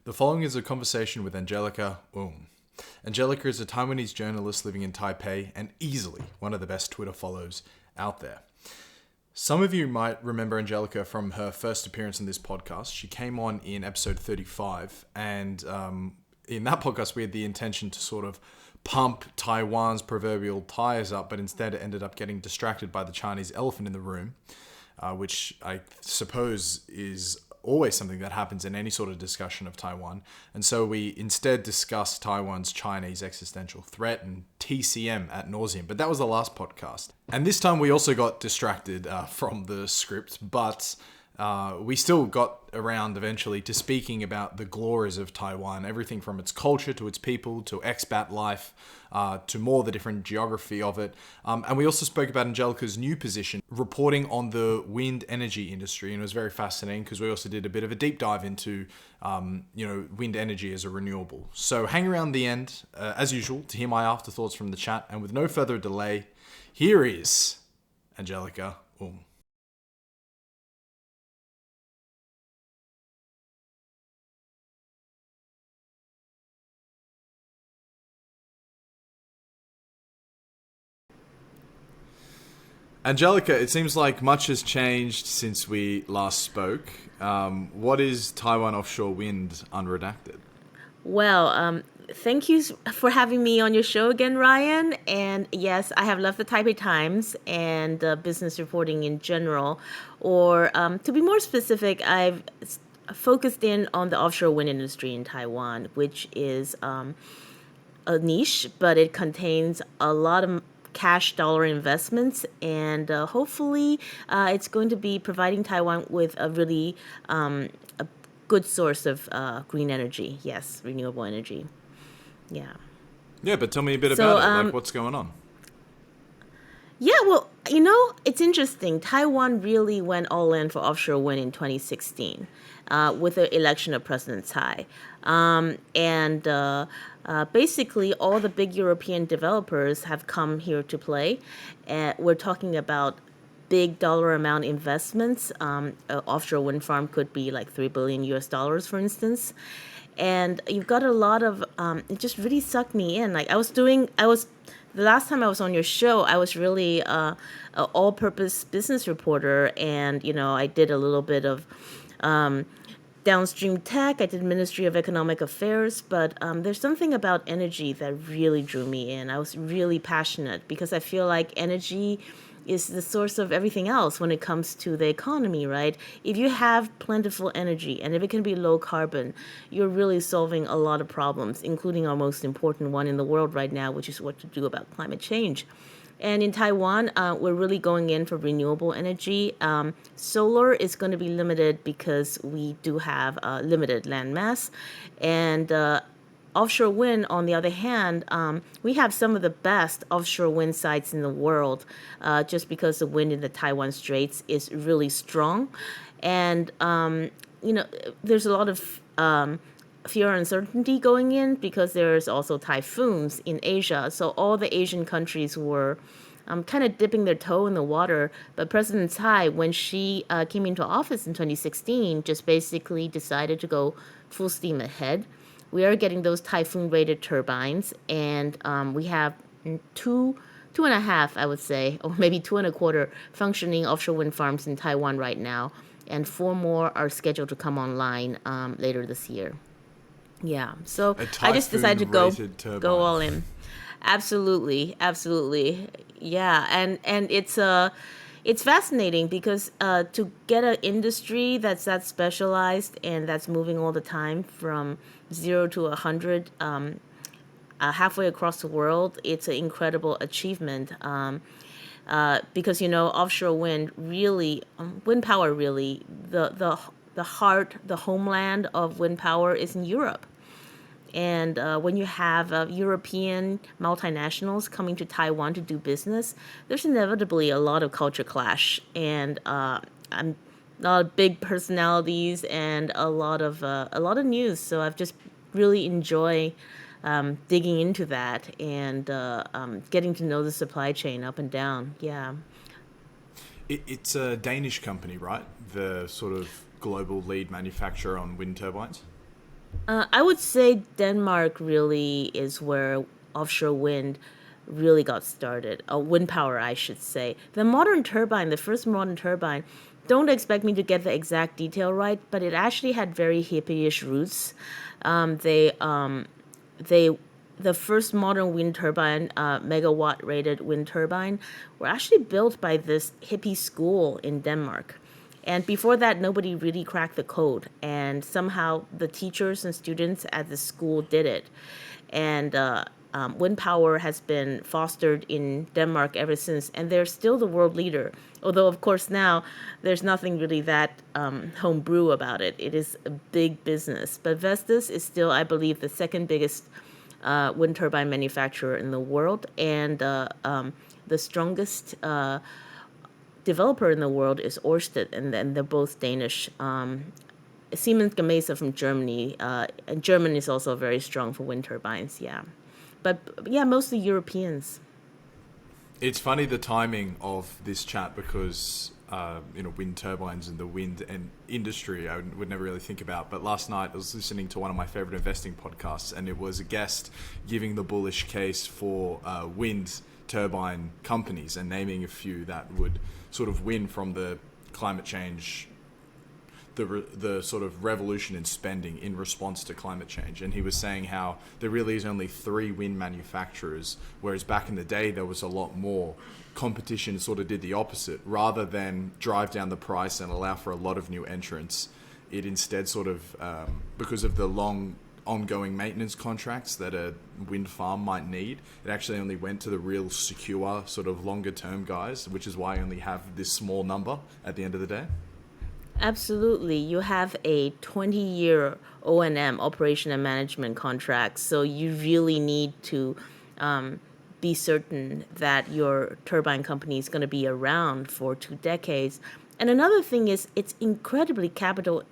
The following is a conversation with Angelica Oung. Angelica is a Taiwanese journalist living in Taipei and easily one of the best Twitter follows out there. Some of you might remember Angelica from her first appearance in this podcast. She came on in episode 35, and in that podcast we had the intention to sort of pump Taiwan's proverbial tires up, but instead it ended up getting distracted by the Chinese elephant in the room, which I suppose is always something that happens in any sort of discussion of Taiwan. And so we instead discussed Taiwan's Chinese existential threat and TCM ad nauseum. But that was the last podcast. And this time we also got distracted from the script, but we still got around eventually to speaking about the glories of Taiwan, everything from its culture to its people to expat life, to more the different geography of it. And we also spoke about Angelica's new position, reporting on the wind energy industry. And it was very fascinating because we also did a bit of a deep dive into, wind energy as a renewable. So hang around the end, as usual, to hear my afterthoughts from the chat. And with no further delay, here is Angelica Oung. Angelica, it seems like much has changed since we last spoke. What is Taiwan offshore wind unredacted? Well, thank you for having me on your show again, Ryan. And yes, I have left the Taipei Times and business reporting in general. Or to be more specific, I've focused in on the offshore wind industry in Taiwan, which is a niche, but it contains a lot of cash dollar investments, and hopefully it's going to be providing Taiwan with a really a good source of green energy. Yes, renewable energy. Yeah. Yeah, but tell me a bit about it. Like, what's going on? Yeah, well, it's interesting. Taiwan really went all in for offshore wind in 2016 with the election of President Tsai. Basically, all the big European developers have come here to play. We're talking about big dollar amount investments. An offshore wind farm could be like $3 billion US, for instance. And you've got a lot of, it just really sucked me in. Like the last time I was on your show, I was really an all-purpose business reporter. And, I did a little bit of downstream tech. I did Ministry of Economic Affairs, but there's something about energy that really drew me in. I was really passionate because I feel like energy is the source of everything else when it comes to the economy, right? If you have plentiful energy and if it can be low carbon, you're really solving a lot of problems, including our most important one in the world right now, which is what to do about climate change. And in Taiwan, we're really going in for renewable energy. Solar is going to be limited because we do have limited land mass. And offshore wind, on the other hand, we have some of the best offshore wind sites in the world just because the wind in the Taiwan Straits is really strong. And, there's a lot of fear and uncertainty going in because there's also typhoons in Asia. So all the Asian countries were kind of dipping their toe in the water. But President Tsai, when she came into office in 2016, just basically decided to go full steam ahead. We are getting those typhoon-rated turbines, and we have two and a half, I would say, or maybe 2.25 functioning offshore wind farms in Taiwan right now, and 4 more are scheduled to come online later this year. Yeah, so I just decided to go all in. Absolutely. Yeah, and it's fascinating because to get an industry that's that specialized and that's moving all the time from 0 to 100 halfway across the world, it's an incredible achievement. Because offshore wind really, wind power really, the heart, the homeland of wind power is in Europe. And when you have European multinationals coming to Taiwan to do business, there's inevitably a lot of culture clash and a lot of big personalities and a lot of news. So I've just really enjoyed digging into that and getting to know the supply chain up and down. Yeah. It's a Danish company, right? The sort of global lead manufacturer on wind turbines. I would say Denmark really is where offshore wind really got started. Wind power, I should say. The first modern turbine, don't expect me to get the exact detail right, but it actually had very hippie-ish roots. They the first modern wind turbine, megawatt rated wind turbine, were actually built by this hippie school in Denmark. And before that, nobody really cracked the code. And somehow the teachers and students at the school did it. And wind power has been fostered in Denmark ever since. And they're still the world leader. Although, of course, now there's nothing really that homebrew about it. It is a big business. But Vestas is still, I believe, the second biggest wind turbine manufacturer in the world. And the strongest developer in the world is Ørsted, and then they're both Danish. Siemens Gamesa from Germany, and Germany is also very strong for wind turbines. Yeah, but yeah, mostly Europeans. It's funny the timing of this chat because wind turbines and the wind and industry I would never really think about. But last night I was listening to one of my favorite investing podcasts, and it was a guest giving the bullish case for wind turbine companies and naming a few that would sort of win from the climate change, the sort of revolution in spending in response to climate change. And he was saying how there really is only 3 wind manufacturers, whereas back in the day there was a lot more. Competition sort of did the opposite. Rather than drive down the price and allow for a lot of new entrants, it instead sort of, because of the long ongoing maintenance contracts that a wind farm might need, it actually only went to the real secure sort of longer term guys, which is why I only have this small number at the end of the day. Absolutely. You have a 20-year O&M, operation and management contract, so you really need to be certain that your turbine company is going to be around for 2 decades. And another thing is it's incredibly capital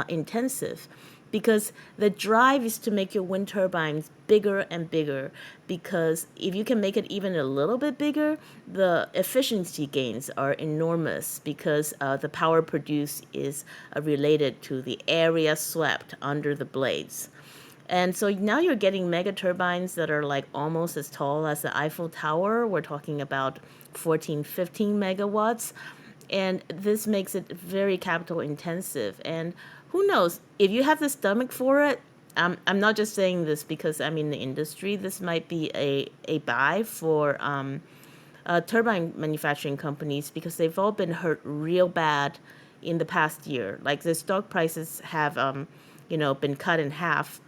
intensive, because the drive is to make your wind turbines bigger and bigger, because if you can make it even a little bit bigger, the efficiency gains are enormous, because the power produced is related to the area swept under the blades. And so now you're getting mega turbines that are like almost as tall as the Eiffel Tower. We're talking about 14, 15 megawatts. And this makes it very capital intensive. And who knows, if you have the stomach for it, I'm not just saying this because I'm in the industry. This might be a buy for turbine manufacturing companies, because they've all been hurt real bad in the past year. Like the stock prices have, been cut in half,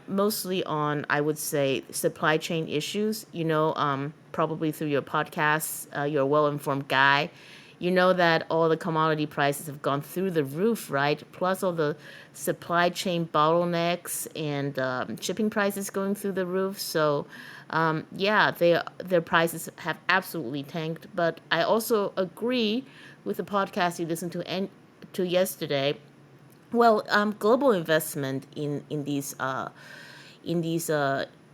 mostly on, I would say, supply chain issues. Probably through your podcasts, you're a well-informed guy. You know that all the commodity prices have gone through the roof, right? Plus all the supply chain bottlenecks and shipping prices going through the roof. So, their prices have absolutely tanked. But I also agree with the podcast you listened to yesterday. Well, global investment in these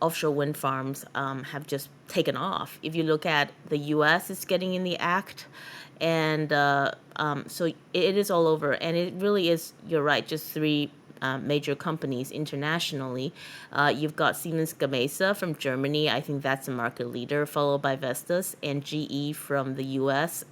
offshore wind farms have just taken off. If you look at the U.S., it's getting in the act, and so it is all over. And it really is. You're right. Just 3 major companies internationally. You've got Siemens Gamesa from Germany. I think that's a market leader, followed by Vestas, and GE from the U.S.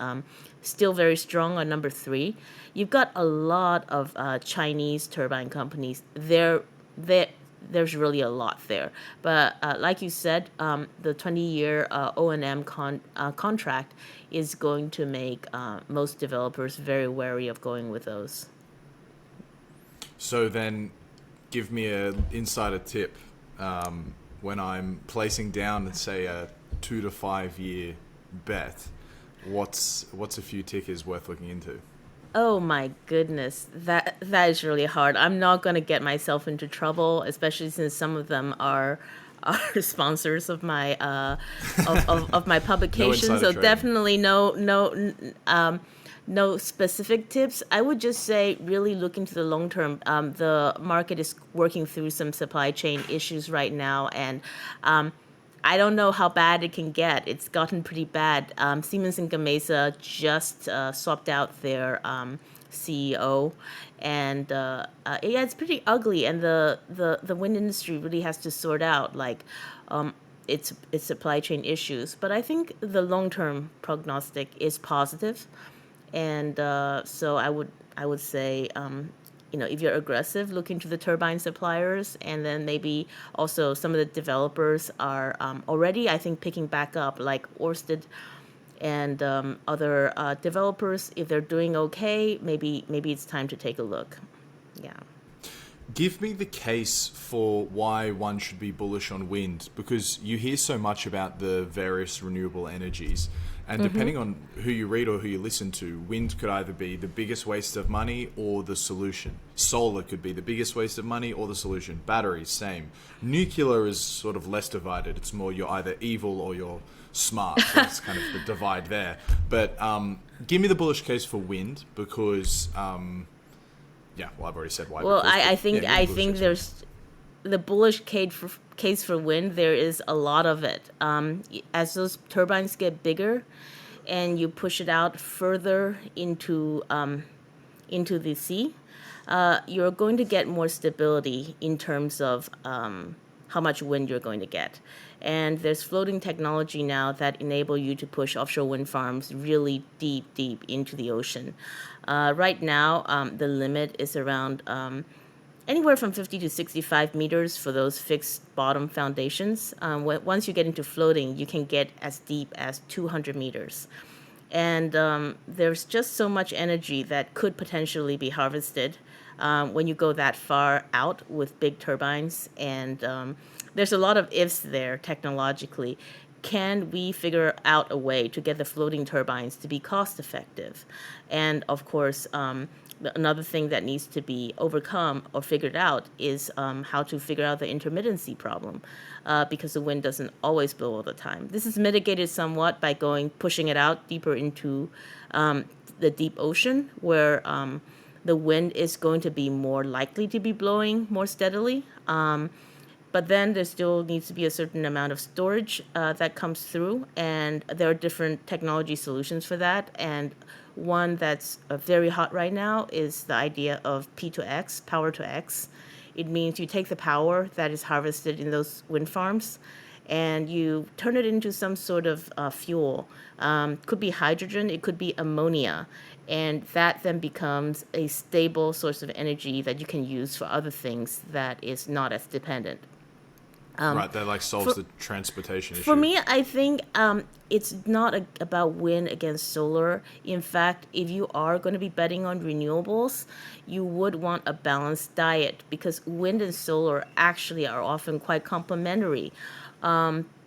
Still very strong on number 3. You've got a lot of Chinese turbine companies. There's really a lot there. But like you said, the 20-year O&M contract is going to make most developers very wary of going with those. So then give me an insider tip when I'm placing down, let's say, a 2 to 5 year bet. What's a few tickers worth looking into? Oh my goodness, that is really hard. I'm not going to get myself into trouble, especially since some of them are sponsors of my of my publication. No insider So trading. definitely no specific tips. I would just say really look into the long term. The market is working through some supply chain issues right now, and I don't know how bad it can get. It's gotten pretty bad. Siemens and Gamesa just swapped out their CEO, and yeah, it's pretty ugly. And the wind industry really has to sort out like its supply chain issues. But I think the long term prognostic is positive, and so I would say, if you're aggressive, look into the turbine suppliers, and then maybe also some of the developers are already, I think, picking back up, like Orsted and other developers. If they're doing okay, maybe it's time to take a look. Yeah. Give me the case for why one should be bullish on wind, because you hear so much about the various renewable energies, and depending on who you read or who you listen to, wind could either be the biggest waste of money or the solution. Solar could be the biggest waste of money or the solution. Batteries, same. Nuclear is sort of less divided. It's more you're either evil or you're smart. That's kind of the divide there. But give me the bullish case for wind, because yeah, well, I've already said why. Well, because, I think yeah, I bullish think case. there's the bullish case for wind. There is a lot of it. As those turbines get bigger, and you push it out further into the sea, you're going to get more stability in terms of how much wind you're going to get. And there's floating technology now that enable you to push offshore wind farms really deep, deep into the ocean. Right now, the limit is around anywhere from 50 to 65 meters for those fixed bottom foundations. Once you get into floating, you can get as deep as 200 meters. And there's just so much energy that could potentially be harvested when you go that far out with big turbines. And there's a lot of ifs there technologically. Can we figure out a way to get the floating turbines to be cost effective? And of course, another thing that needs to be overcome or figured out is how to figure out the intermittency problem, because the wind doesn't always blow all the time. This is mitigated somewhat by pushing it out deeper into the deep ocean, where the wind is going to be more likely to be blowing more steadily. But then there still needs to be a certain amount of storage that comes through, and there are different technology solutions for that. And one that's very hot right now is the idea of P to X, power to X. It means you take the power that is harvested in those wind farms and you turn it into some sort of fuel. Could be hydrogen, it could be ammonia. And that then becomes a stable source of energy that you can use for other things that is not as dependent. Right, that like solves the transportation issue. For me, I think it's not about wind against solar. In fact, if you are going to be betting on renewables, you would want a balanced diet, because wind and solar actually are often quite complementary.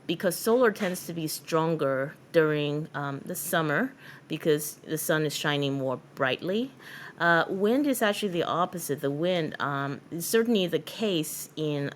Because solar tends to be stronger during the summer because the sun is shining more brightly. Wind is actually the opposite. The wind is certainly the case in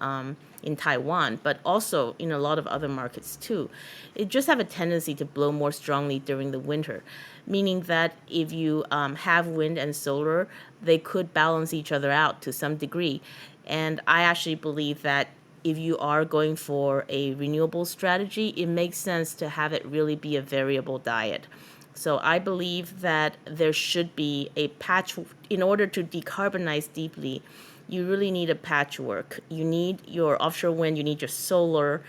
Taiwan, but also in a lot of other markets too. It just have a tendency to blow more strongly during the winter, meaning that if you have wind and solar, they could balance each other out to some degree. And I actually believe that if you are going for a renewable strategy, it makes sense to have it really be a variable diet. So I believe that there should be a patch in order to decarbonize deeply. You really need a patchwork. You need your offshore wind, you need your solar,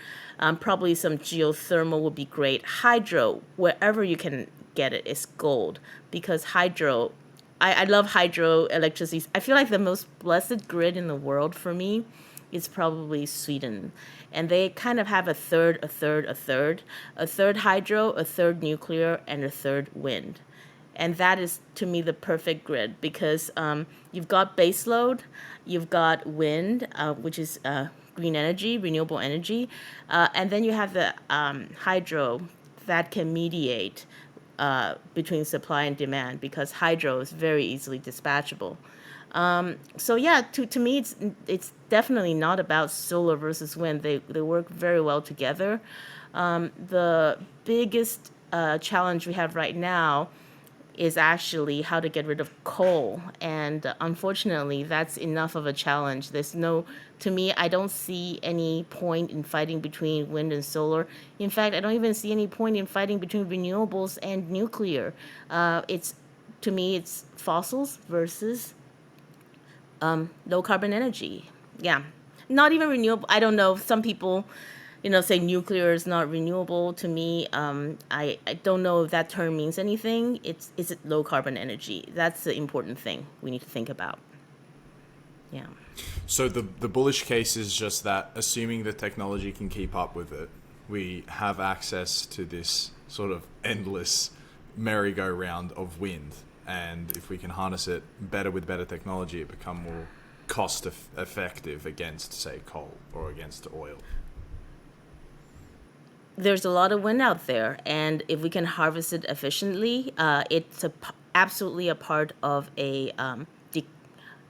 probably some geothermal would be great. Hydro, wherever you can get it, is gold, because hydro, I love hydro electricity. I feel like the most blessed grid in the world for me is probably Sweden. And they kind of have a third, a third, a third. A third hydro, a third nuclear, and a third wind. And that is, to me, the perfect grid, because you've got baseload, you've got wind, which is green energy, renewable energy, and then you have the hydro that can mediate between supply and demand, because hydro is very easily dispatchable. So yeah, to me, it's definitely not about solar versus wind. They work very well together. The biggest challenge we have right now is actually how to get rid of coal, and unfortunately, that's enough of a challenge. To me, I don't see any point in fighting between wind and solar. In fact, I don't even see any point in fighting between renewables and nuclear. It's to me, it's fossils versus low carbon energy. Yeah. Not even renewable. I don't know. Some people, say nuclear is not renewable. To me, I don't know if that term means anything. Is it low carbon energy? That's the important thing we need to think about. Yeah. So the bullish case is just that assuming the technology can keep up with it, we have access to this sort of endless merry-go-round of wind. And if we can harness it better with better technology, it become more effective against, say, coal or against oil. There's a lot of wind out there, and if we can harvest it efficiently, it's absolutely a part of a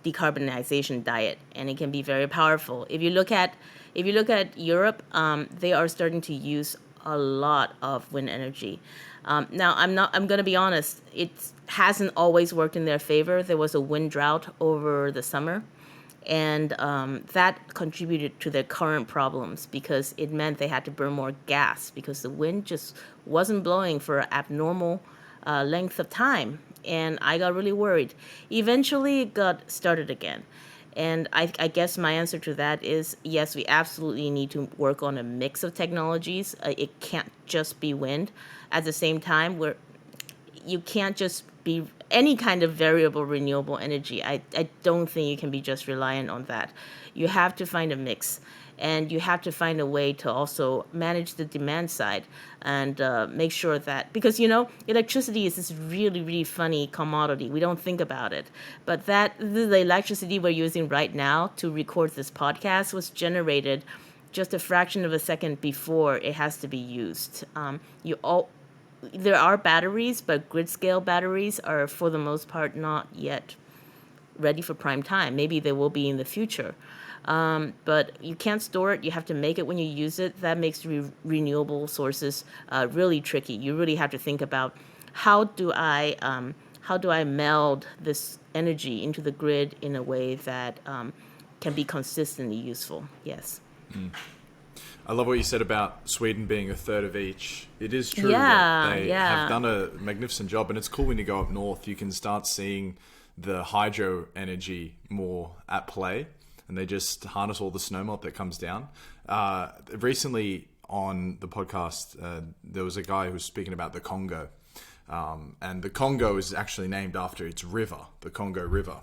decarbonization diet, and it can be very powerful. If you look at Europe, they are starting to use a lot of wind energy. Now, I'm going to be honest. It hasn't always worked in their favor. There was a wind drought over the summer, and that contributed to their current problems because it meant they had to burn more gas because the wind just wasn't blowing for an abnormal length of time. And I got really worried. Eventually, it got started again. And I guess my answer to that is yes, we absolutely need to work on a mix of technologies. It can't just be wind. At the same time, you can't just be any kind of variable renewable energy. I don't think you can be just reliant on that. You have to find a mix, and you have to find a way to also manage the demand side and make sure that, because electricity is this really, really funny commodity. We don't think about it, but the electricity we're using right now to record this podcast was generated just a fraction of a second before it has to be used. There are batteries, but grid scale batteries are for the most part not yet ready for prime time. Maybe they will be in the future. But you can't store it. You have to make it when you use it. That makes renewable sources really tricky. You really have to think about how do I meld this energy into the grid in a way that can be consistently useful. Yes. I love what you said about Sweden being a third of each. It is true Yeah, that they yeah. have done a magnificent job, and it's cool when you go up north, you can start seeing the hydro energy more at play, and they just harness all the snowmelt that comes down. Recently on the podcast, there was a guy who was speaking about the Congo, and the Congo is actually named after its river, the Congo River.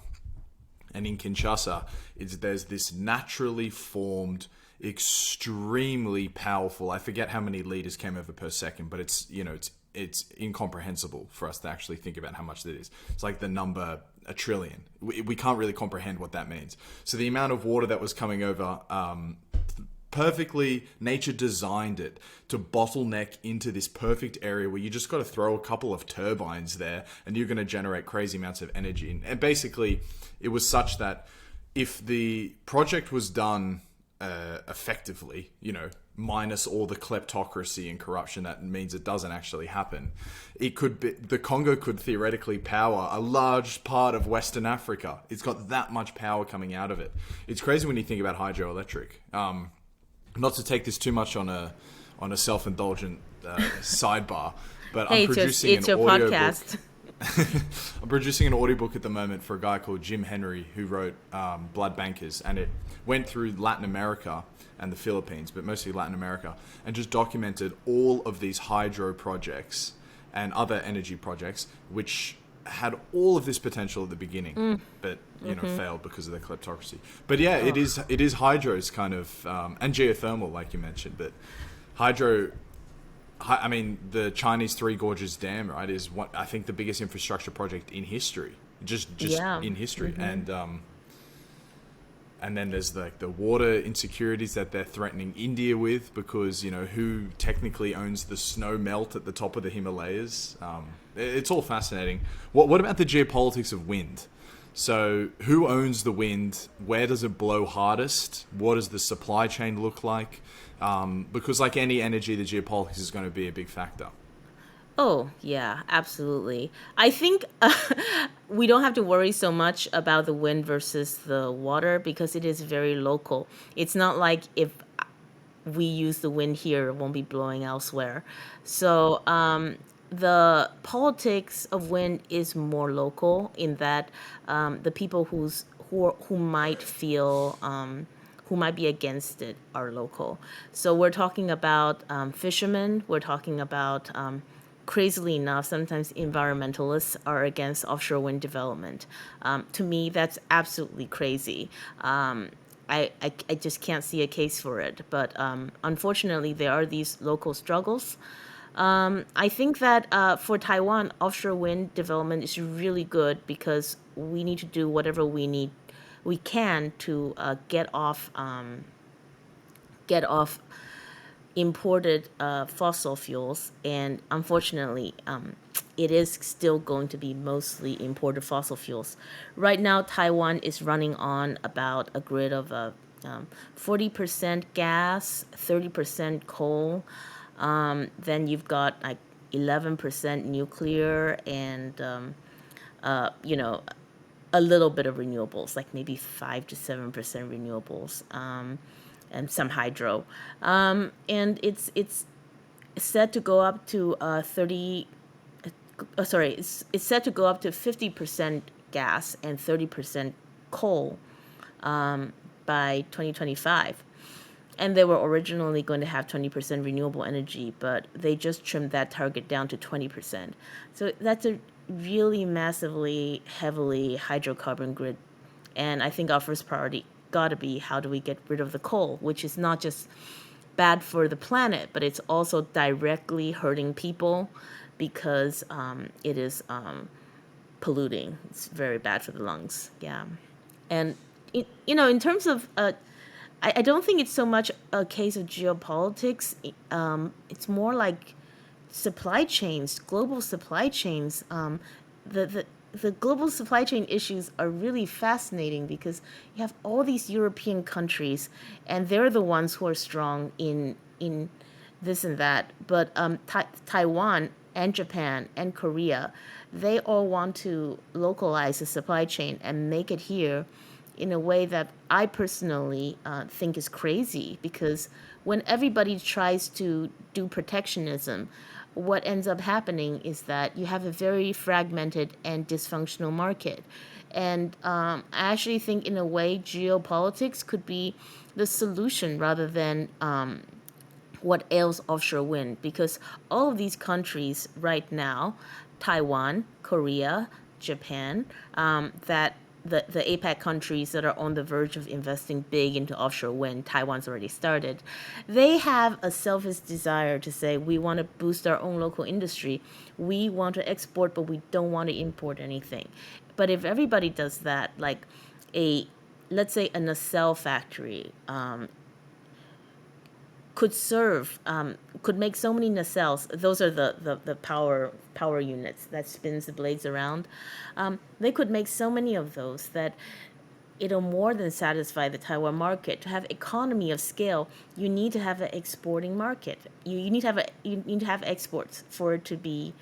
And in Kinshasa, there's this naturally formed, extremely powerful, I forget how many liters came over per second, but it's incomprehensible for us to actually think about how much that is. It's like the number a trillion. We can't really comprehend what that means. So the amount of water that was coming over, perfectly, nature designed it to bottleneck into this perfect area where you just got to throw a couple of turbines there and you're going to generate crazy amounts of energy. And basically, it was such that if the project was done effectively, minus all the kleptocracy and corruption that means it doesn't actually happen, the Congo could theoretically power a large part of Western Africa. It's got that much power coming out of it. It's crazy when you think about hydroelectric. Not to take this too much on a self-indulgent sidebar, but Hey, I'm producing it's your an audio podcast. book. I'm producing an audiobook at the moment for a guy called Jim Henry, who wrote Blood Bankers, and it went through Latin America and the Philippines, but mostly Latin America, and just documented all of these hydro projects and other energy projects, which had all of this potential at the beginning, but failed because of the kleptocracy. But yeah, it is hydro's kind of and geothermal, like you mentioned, but hydro. I mean, the Chinese Three Gorges Dam, right, is what I think the biggest infrastructure project in history, just Yeah. in history, and then there's the water insecurities that they're threatening India with because who technically owns the snow melt at the top of the Himalayas. It's all fascinating. What about the geopolitics of wind? So who owns the wind? Where does it blow hardest? What does the supply chain look like? Because like any energy, the geopolitics is going to be a big factor. Oh, yeah, absolutely. I think we don't have to worry so much about the wind versus the water because it is very local. It's not like if we use the wind here, it won't be blowing elsewhere. So the politics of wind is more local in that the people who might feel who might be against it are local. So we're talking about fishermen. We're talking about crazily enough, sometimes environmentalists are against offshore wind development. To me, that's absolutely crazy. I just can't see a case for it. But unfortunately, there are these local struggles. I think that for Taiwan, offshore wind development is really good because we need to do whatever we can to get off imported fossil fuels, and unfortunately, it is still going to be mostly imported fossil fuels. Right now, Taiwan is running on about a grid of 40% gas, 30% coal. Then you've got like 11% nuclear, and you know, a little bit of renewables, like maybe 5 to 7% renewables, and some hydro. And it's set to go up to 30. Sorry, it's set to go up to 50% gas and 30% coal by 2025. And they were originally going to have 20% renewable energy, but they just trimmed that target down to 20%. So that's a really massively, heavily hydrocarbon grid. And I think our first priority got to be how do we get rid of the coal, which is not just bad for the planet, but it's also directly hurting people because it is polluting. It's very bad for the lungs. Yeah. And, in terms of I don't think it's so much a case of geopolitics. It's more like supply chains, global supply chains. The global supply chain issues are really fascinating because you have all these European countries, and they're the ones who are strong in this and that. But Taiwan and Japan and Korea, they all want to localize the supply chain and make it here in a way that I personally think is crazy, because when everybody tries to do protectionism, what ends up happening is that you have a very fragmented and dysfunctional market. And I actually think, in a way, geopolitics could be the solution rather than what ails offshore wind, because all of these countries right now, Taiwan, Korea, Japan, that the APEC countries that are on the verge of investing big into offshore wind, Taiwan's already started, they have a selfish desire to say, we want to boost our own local industry. We want to export, but we don't want to import anything. But if everybody does that, like let's say a nacelle factory could make so many nacelles. Those are the power units that spins the blades around. They could make so many of those that it'll more than satisfy the Taiwan market. To have economy of scale, you need to have an exporting market. You need to have exports for it to be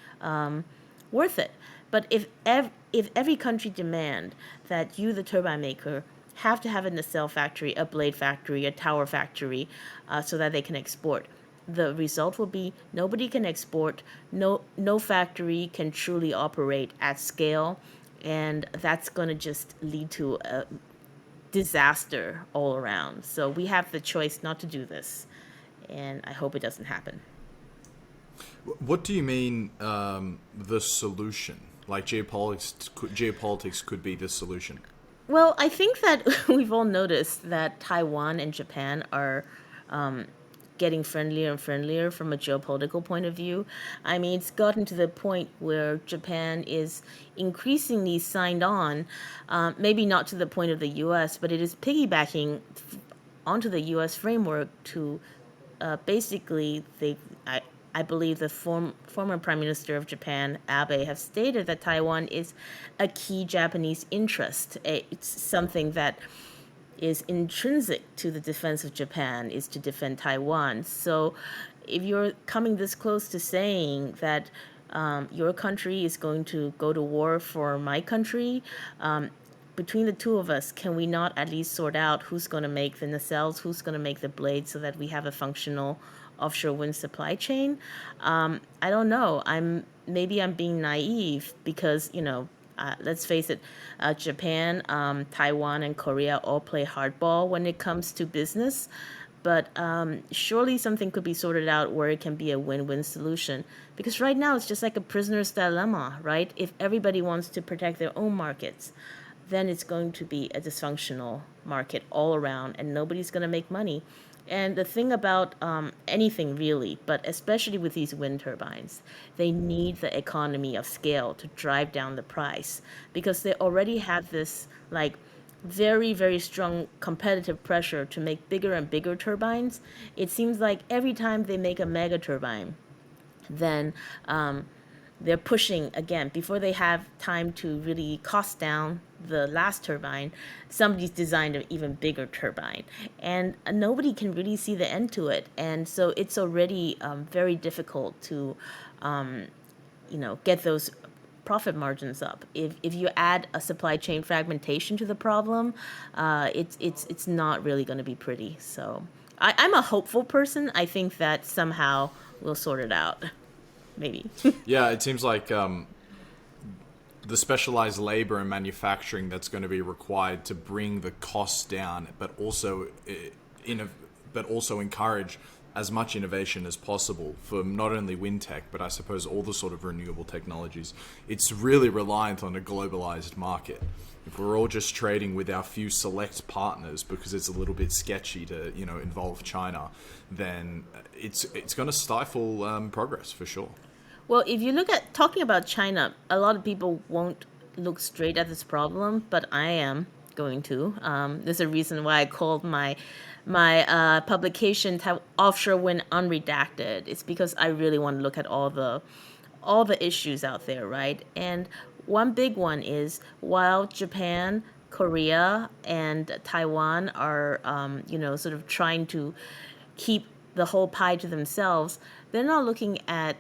worth it. But if every country demand that you, the turbine maker, have to have a nacelle factory, a blade factory, a tower factory, so that they can export, the result will be nobody can export. No factory can truly operate at scale, and that's going to just lead to a disaster all around. So we have the choice not to do this, and I hope it doesn't happen. What do you mean, the solution? Like geopolitics could be the solution. Well, I think that we've all noticed that Taiwan and Japan are getting friendlier and friendlier from a geopolitical point of view. I mean, it's gotten to the point where Japan is increasingly signed on, maybe not to the point of the US, but it is piggybacking onto the US framework to basically, I believe the former Prime Minister of Japan, Abe, have stated that Taiwan is a key Japanese interest. It's something that is intrinsic to the defense of Japan, is to defend Taiwan. So if you're coming this close to saying that your country is going to go to war for my country, between the two of us, can we not at least sort out who's going to make the nacelles, who's going to make the blades, so that we have a functional offshore wind supply chain? I don't know. I'm being naive because let's face it, Japan, Taiwan, and Korea all play hardball when it comes to business. But surely something could be sorted out where it can be a win-win solution. Because right now it's just like a prisoner's dilemma, right? If everybody wants to protect their own markets, then it's going to be a dysfunctional market all around, and nobody's going to make money. And the thing about anything really, but especially with these wind turbines, they need the economy of scale to drive down the price, because they already have this like very, very strong competitive pressure to make bigger and bigger turbines. It seems like every time they make a mega turbine, then they're pushing again before they have time to really cost down the last turbine. Somebody's designed an even bigger turbine, and nobody can really see the end to it. And so it's already very difficult to get those profit margins up. If you add a supply chain fragmentation to the problem, it's not really going to be pretty. So I'm a hopeful person. I think that somehow we'll sort it out. Maybe. Yeah, it seems like the specialized labor and manufacturing that's going to be required to bring the costs down, but also encourage as much innovation as possible for not only wind tech, but I suppose all the sort of renewable technologies. It's really reliant on a globalized market. If we're all just trading with our few select partners because it's a little bit sketchy to involve China, then it's going to stifle progress for sure. Well, if you look at talking about China, a lot of people won't look straight at this problem, but I am going to. There's a reason why I called my publication "Offshore Wind Unredacted." It's because I really want to look at all the issues out there, right? And one big one is, while Japan, Korea, and Taiwan are, sort of trying to keep the whole pie to themselves, they're not looking at,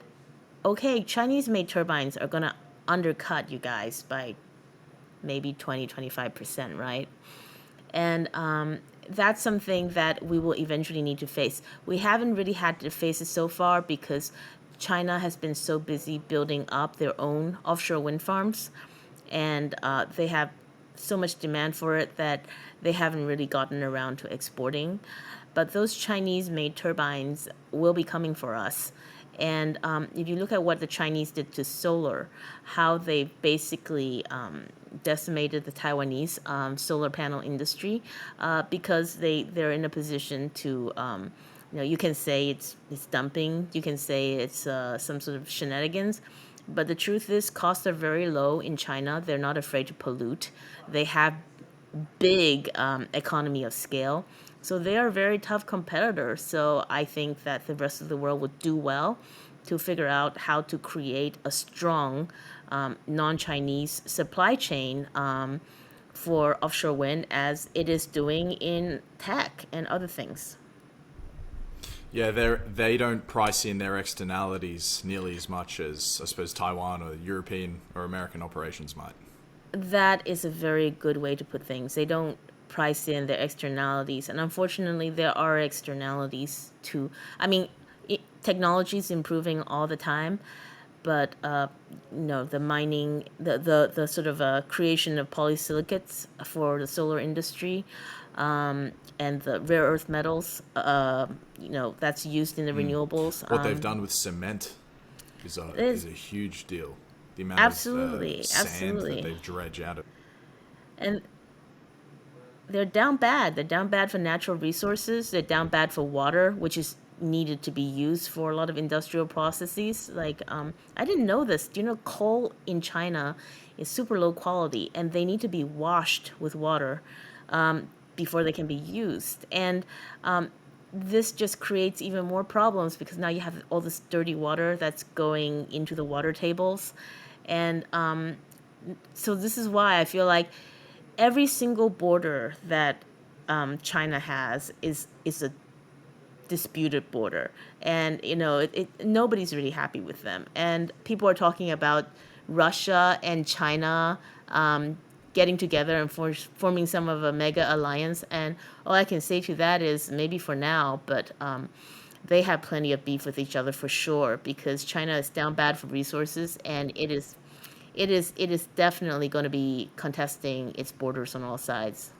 okay, Chinese made turbines are going to undercut you guys by maybe 20-25%, right? And that's something that we will eventually need to face. We haven't really had to face it so far because China has been so busy building up their own offshore wind farms, and they have so much demand for it that they haven't really gotten around to exporting. But those Chinese-made turbines will be coming for us. And if you look at what the Chinese did to solar, how they basically decimated the Taiwanese solar panel industry, because they're in a position to, you can say it's dumping, you can say it's some sort of shenanigans, but the truth is costs are very low in China. They're not afraid to pollute. They have big economy of scale. So they are very tough competitors. So I think that the rest of the world would do well to figure out how to create a strong non-Chinese supply chain for offshore wind, as it is doing in tech and other things. Yeah, they don't price in their externalities nearly as much as I suppose Taiwan or European or American operations might. That is a very good way to put things. They don't price in their externalities, and unfortunately there are externalities too. I mean, technology is improving all the time, but the mining, the sort of creation of polysilicates for the solar industry, and the rare earth metals, that's used in the renewables. What they've done with cement is a huge deal. The amount Absolutely, of sand absolutely. that they've dredged out of. And they're down bad. They're down bad for natural resources. They're down bad for water, which is needed to be used for a lot of industrial processes. Like, I didn't know this. Do you know coal in China is super low quality, and they need to be washed with water before they can be used. And this just creates even more problems because now you have all this dirty water that's going into the water tables. And so this is why I feel like every single border that China has is a disputed border, and nobody's really happy with them. And people are talking about Russia and China getting together and forming some of a mega alliance. And all I can say to that is maybe for now, but they have plenty of beef with each other for sure because China is down bad for resources, and it is definitely going to be contesting its borders on all sides.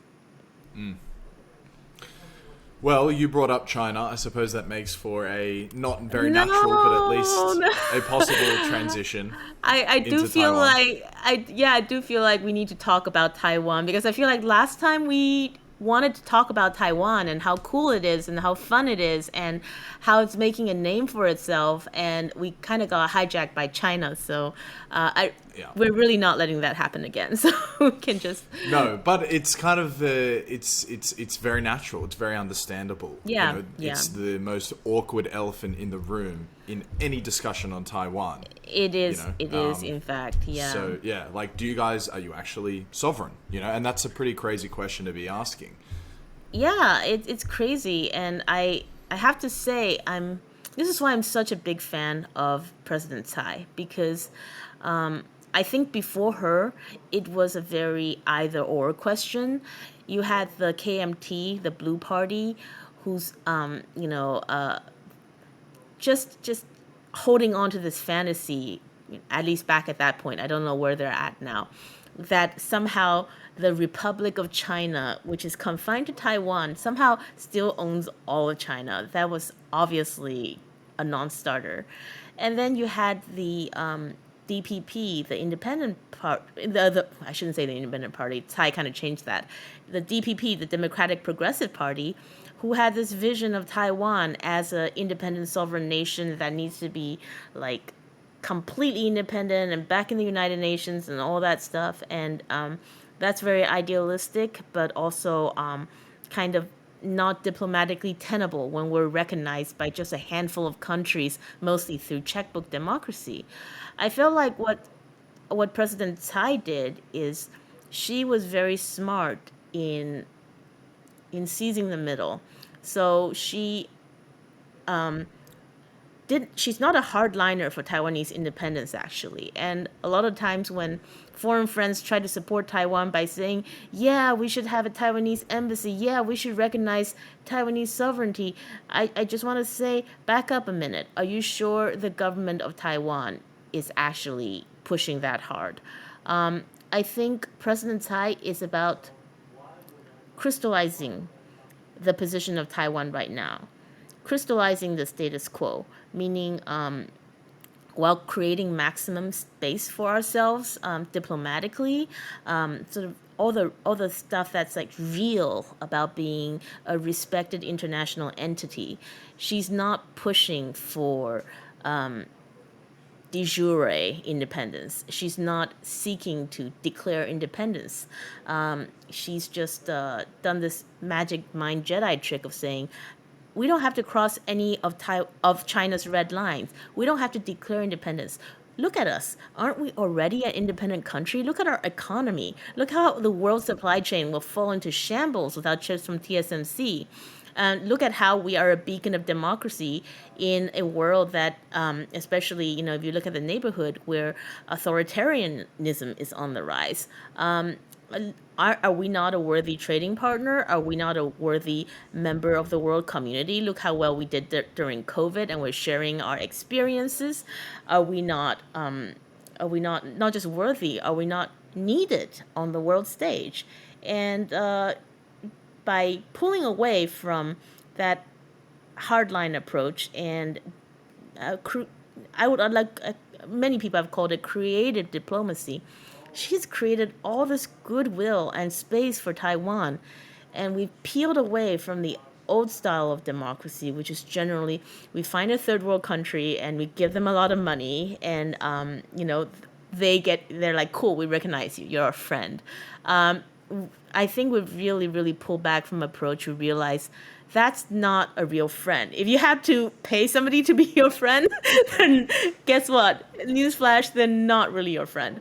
Well, you brought up China. I suppose that makes for a not very natural, but at No, least no. a possible transition I do into feel Taiwan. like I do feel like we need to talk about Taiwan because I feel like last time we wanted to talk about Taiwan and how cool it is and how fun it is and how it's making a name for itself, and we kind of got hijacked by China. So I Yeah. we're really not letting that happen again. So we can just No, but it's kind of it's very natural. It's very understandable. You yeah, know, yeah. it's the most awkward elephant in the room in any discussion on Taiwan. It You is know, it is in fact, yeah. so yeah, like, are you actually sovereign? You know, and that's a pretty crazy question to be asking. Yeah, it's crazy, and I have to say this is why I'm such a big fan of President Tsai because I think before her it was a very either or question. You had the KMT, the Blue Party, who's just holding on to this fantasy, at least back at that point. I don't know where they're at now. That somehow the Republic of China, which is confined to Taiwan, somehow still owns all of China. That was obviously a non-starter. And then you had the DPP, the independent part. The I shouldn't say the independent party. Tsai kind of changed that. The DPP, the Democratic Progressive Party, who had this vision of Taiwan as an independent sovereign nation that needs to be like completely independent and back in the United Nations and all that stuff. And that's very idealistic, but also kind of not diplomatically tenable when we're recognized by just a handful of countries, mostly through checkbook democracy. I feel like what President Tsai did is she was very smart in seizing the middle. So she's not a hardliner for Taiwanese independence actually. And a lot of times when foreign friends try to support Taiwan by saying, "Yeah, we should have a Taiwanese embassy. Yeah, we should recognize Taiwanese sovereignty." I just want to say, back up a minute. Are you sure the government of Taiwan is actually pushing that hard? I think President Tsai is about crystallizing the position of Taiwan right now, crystallizing the status quo, meaning while creating maximum space for ourselves diplomatically, sort of all the stuff that's like real about being a respected international entity. She's not pushing for de jure independence. She's not seeking to declare independence. She's just done this magic mind Jedi trick of saying, we don't have to cross any of China's red lines. We don't have to declare independence. Look at us. Aren't we already an independent country? Look at our economy. Look how the world supply chain will fall into shambles without chips from TSMC. And look at how we are a beacon of democracy in a world that, especially, if you look at the neighborhood where authoritarianism is on the rise. Are we not a worthy trading partner? Are we not a worthy member of the world community? Look how well we did during COVID, and we're sharing our experiences. Are we not? Are we not just worthy? Are we not needed on the world stage? And by pulling away from that hardline approach and I would like many people have called it creative diplomacy. She's created all this goodwill and space for Taiwan, and we've peeled away from the old style of democracy, which is generally we find a third world country and we give them a lot of money, and they're like, cool, we recognize you, you're our friend. I think we've really, really pulled back from approach. We realize that's not a real friend. If you have to pay somebody to be your friend, then guess what? Newsflash, they're not really your friend.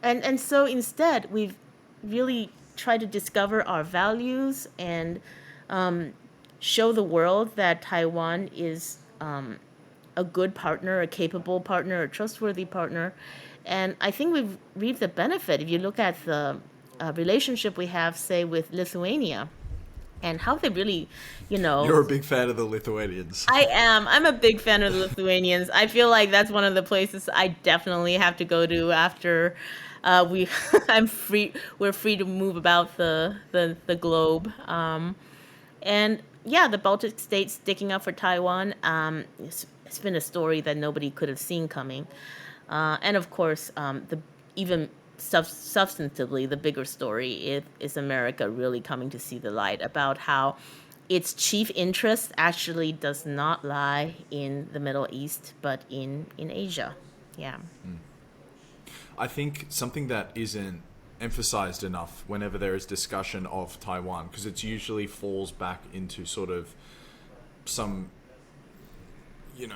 And so instead, we've really tried to discover our values and show the world that Taiwan is a good partner, a capable partner, a trustworthy partner. And I think we've reaped the benefit. If you look at the relationship we have, say, with Lithuania, and how they really, you know, You're a big fan of the Lithuanians. I am. I'm a big fan of the Lithuanians. I feel like that's one of the places I definitely have to go to after we I'm free we're free to move about the globe. And yeah, the Baltic states sticking up for Taiwan. It's been a story that nobody could have seen coming. And of course, the even substantively, the bigger story is America really coming to see the light about how its chief interest actually does not lie in the Middle East, but in Asia. Yeah. I think something that isn't emphasized enough whenever there is discussion of Taiwan, because it usually falls back into sort of some, you know,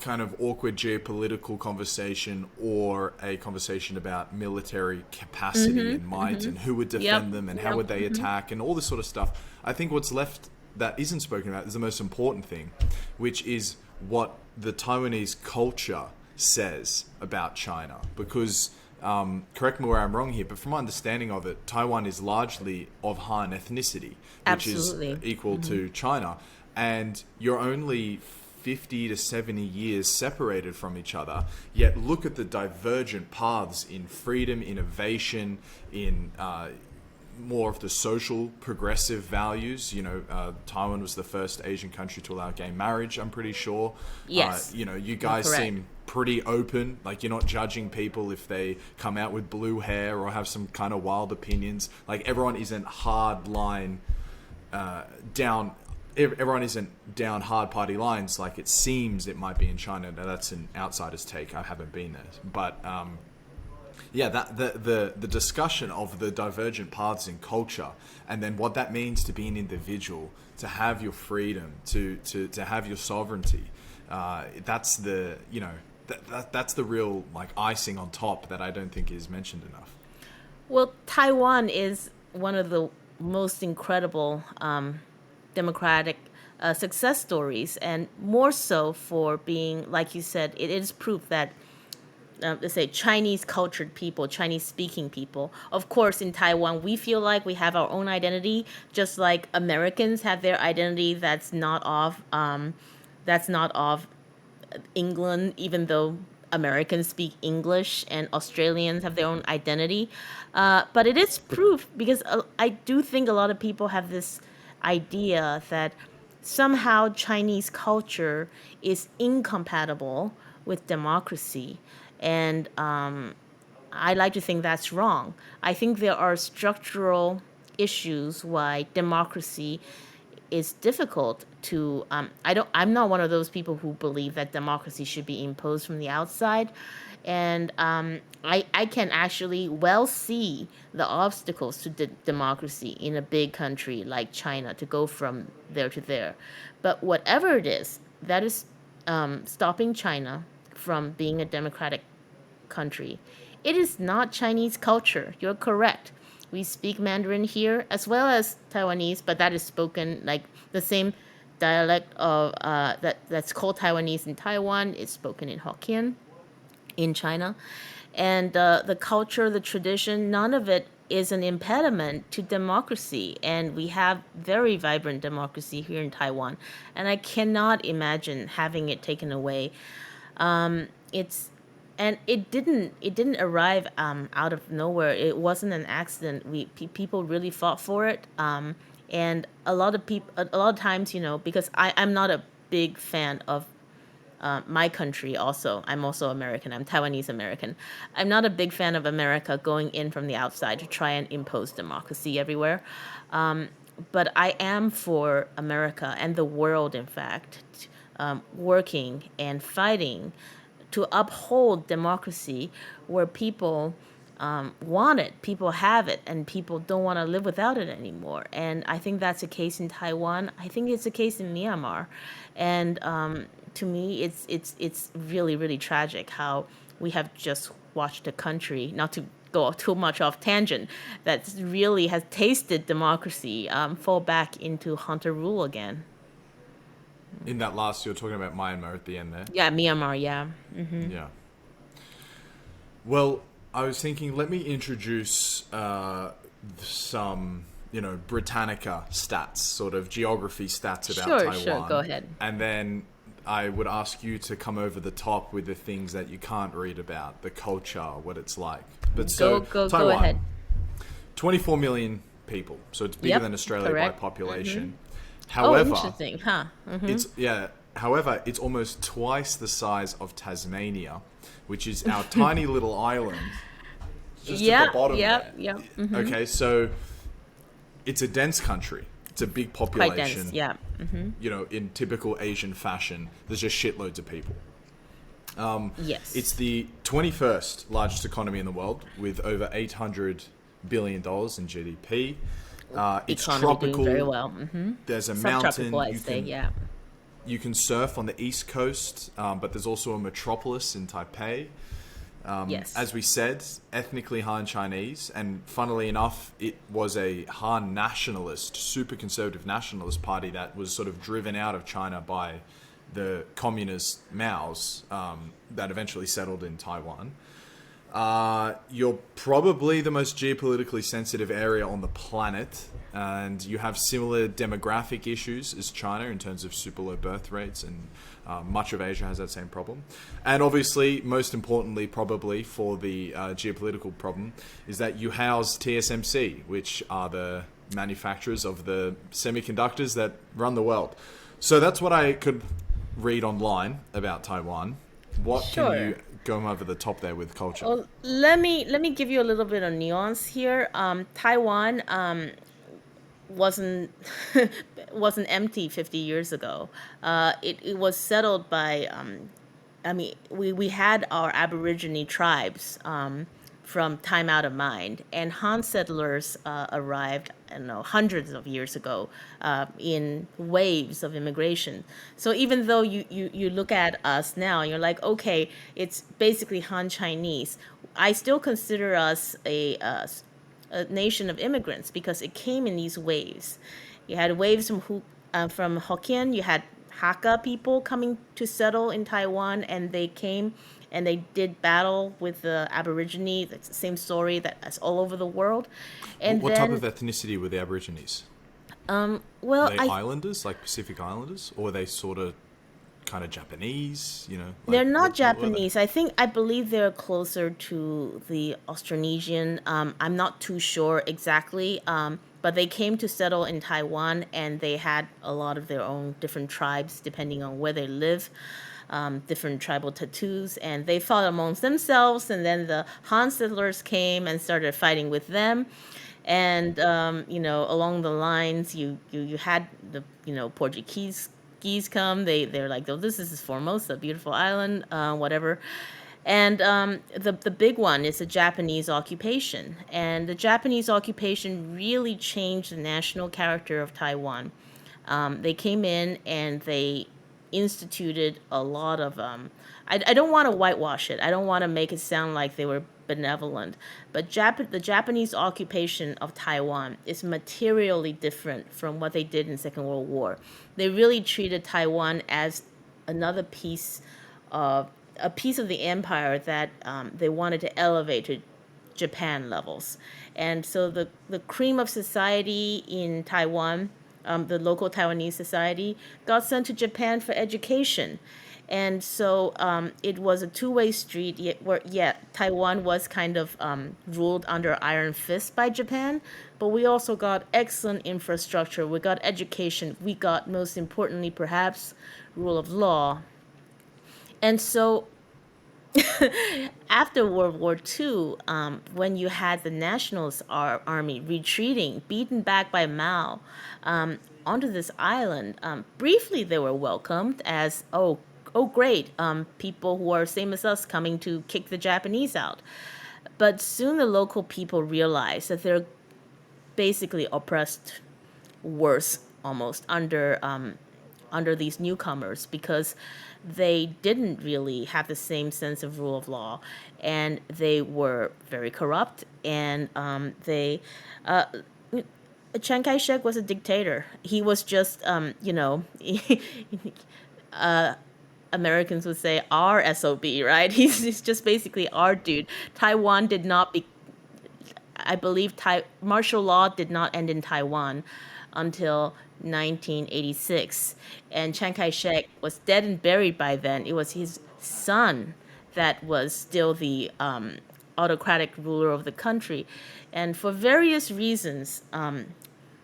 kind of awkward geopolitical conversation or a conversation about military capacity and might and who would defend them and how would they attack and all this sort of stuff. I think what's left that isn't spoken about is the most important thing, which is what the Taiwanese culture says about China. Because, correct me where I'm wrong here, but from my understanding of it, Taiwan is largely of Han ethnicity, which Absolutely. is equal to China. And you're only 50 to 70 years separated from each other, yet look at the divergent paths in freedom, innovation, in more of the social progressive values. You know, Taiwan was the first Asian country to allow gay marriage, I'm pretty sure. Yes. You know, you guys correct. seem pretty open, like you're not judging people if they come out with blue hair or have some kind of wild opinions. Like everyone isn't hard line down. Everyone isn't down hard party lines like it seems it might be in China. Now that's an outsider's take. I haven't been there, but yeah, that the discussion of the divergent paths in culture, and then what that means to be an individual, to have your freedom, to have your sovereignty. That's the that's the real like icing on top that I don't think is mentioned enough. Well, Taiwan is one of the most incredible democratic success stories, and more so for being, like you said, it is proof that let's say Chinese cultured people, Chinese speaking people. Of course, in Taiwan, we feel like we have our own identity, just like Americans have their identity that's not of England, even though Americans speak English and Australians have their own identity. But it is proof because I do think a lot of people have this idea that somehow Chinese culture is incompatible with democracy. And I like to think that's wrong. I think there are structural issues why democracy is difficult to I'm not one of those people who believe that democracy should be imposed from the outside. And I can actually well see the obstacles to democracy in a big country like China to go from there to there. But whatever it is that is stopping China from being a democratic country, it is not Chinese culture. You're correct. We speak Mandarin here as well as Taiwanese, but that is spoken like the same dialect of that's called Taiwanese in Taiwan is spoken in Hokkien in China. And the culture, the tradition, none of it is an impediment to democracy. And we have very vibrant democracy here in Taiwan. And I cannot imagine having it taken away. It's and it didn't arrive out of nowhere. It wasn't an accident. People really fought for it. And a lot of times, because I'm not a big fan of my country also. I'm also American. I'm Taiwanese American. I'm not a big fan of America going in from the outside to try and impose democracy everywhere. But I am for America and the world, in fact, working and fighting to uphold democracy where people want it, people have it, and people don't want to live without it anymore. And I think that's a case in Taiwan. I think it's a case in Myanmar. And to me, it's really, really tragic how we have just watched a country, not to go too much off tangent, that really has tasted democracy fall back into hunter rule again. In that last, you're talking about Myanmar at the end there. Yeah, Myanmar, yeah. Yeah. Well, I was thinking, let me introduce some, Britannica stats, sort of geography stats about Sure, go Taiwan, ahead. and then I would ask you to come over the top with the things that you can't read about, the culture, what it's like. But so, Go Taiwan, ahead. 24 million people, so it's bigger Yep, than Australia by correct. population. Oh, However, interesting, huh? it's yeah. However, it's almost twice the size of Tasmania, which is our tiny little island just at the bottom there. Yep. Okay, so it's a dense country. It's a big Quite dense, population. yeah. In typical Asian fashion, there's just shitloads of people. Yes. It's the 21st largest economy in the world with over $800 billion in GDP. It's Economy doing very tropical. well. There's a Subtropical, mountain. I'd say, yeah. You can surf on the east coast, but there's also a metropolis in Taipei. Yes. As we said, ethnically Han Chinese, and funnily enough, it was a Han nationalist, super conservative nationalist party that was sort of driven out of China by the communist Mao's that eventually settled in Taiwan. You're probably the most geopolitically sensitive area on the planet, and you have similar demographic issues as China in terms of super low birth rates, and much of Asia has that same problem. And obviously, most importantly, probably for the geopolitical problem, is that you house TSMC, which are the manufacturers of the semiconductors that run the world. So that's what I could read online about Taiwan. What can Sure. you go over the top there with culture? Well, let me give you a little bit of nuance here. Taiwan wasn't wasn't empty 50 years ago. It was settled by I mean, we had our Aborigine tribes from time out of mind, and Han settlers arrived, I don't know, hundreds of years ago in waves of immigration. So even though you look at us now, and you're like, okay, it's basically Han Chinese, I still consider us a nation of immigrants because it came in these waves. You had waves from Hokkien. You had Hakka people coming to settle in Taiwan, and they came and they did battle with the Aborigine. That's the same story that's all over the world. And What type of then, ethnicity were the Aborigines? Were well, they I islanders, like Pacific Islanders? Or were they sort of kind of Japanese? they're not What were they? Japanese. I believe they're closer to the Austronesian. I'm not too sure exactly. But they came to settle in Taiwan, and they had a lot of their own different tribes depending on where they live. Different tribal tattoos, and they fought amongst themselves. And then the Han settlers came and started fighting with them. And along the lines, you had the Portuguese come. They're like, oh, this is Formosa, beautiful island, whatever. And the big one is the Japanese occupation, and the Japanese occupation really changed the national character of Taiwan. They came in and they instituted a lot of. I don't want to whitewash it. I don't want to make it sound like they were benevolent, but the Japanese occupation of Taiwan is materially different from what they did in Second World War. They really treated Taiwan as another piece of a piece of the empire that they wanted to elevate to Japan levels. And so the cream of society in Taiwan, the local Taiwanese society, got sent to Japan for education. And so it was a two-way street, yet Taiwan was kind of ruled under iron fist by Japan, but we also got excellent infrastructure, we got education, we got, most importantly perhaps, rule of law. And so after World War II, when you had the Nationalist Army retreating, beaten back by Mao, onto this island, briefly they were welcomed as, oh great, people who are same as us coming to kick the Japanese out. But soon the local people realized that they're basically oppressed worse almost under these newcomers because they didn't really have the same sense of rule of law, and they were very corrupt, and they Chiang Kai-shek was a dictator. He was just Americans would say, our SOB, right? He's just basically our dude. Taiwan did not be, I believe, martial law did not end in Taiwan until 1986. And Chiang Kai shek was dead and buried by then. It was his son that was still the autocratic ruler of the country. And for various reasons,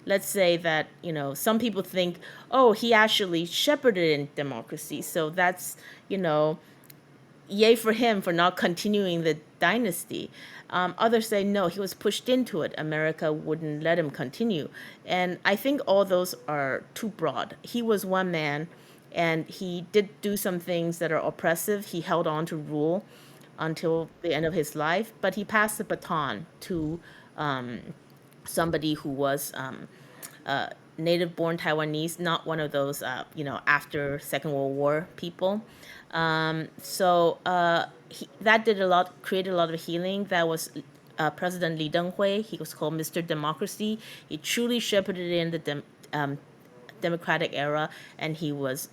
let's say that, some people think, oh, he actually shepherded in democracy. So that's, yay for him for not continuing the dynasty. Others say, no, he was pushed into it. America wouldn't let him continue. And I think all those are too broad. He was one man, and he did do some things that are oppressive. He held on to rule until the end of his life, but he passed the baton to somebody who was native-born Taiwanese, not one of those, after Second World War people. That did created a lot of healing. That was President Lee Teng-hui. He was called Mr. Democracy. He truly shepherded in the democratic era, and he was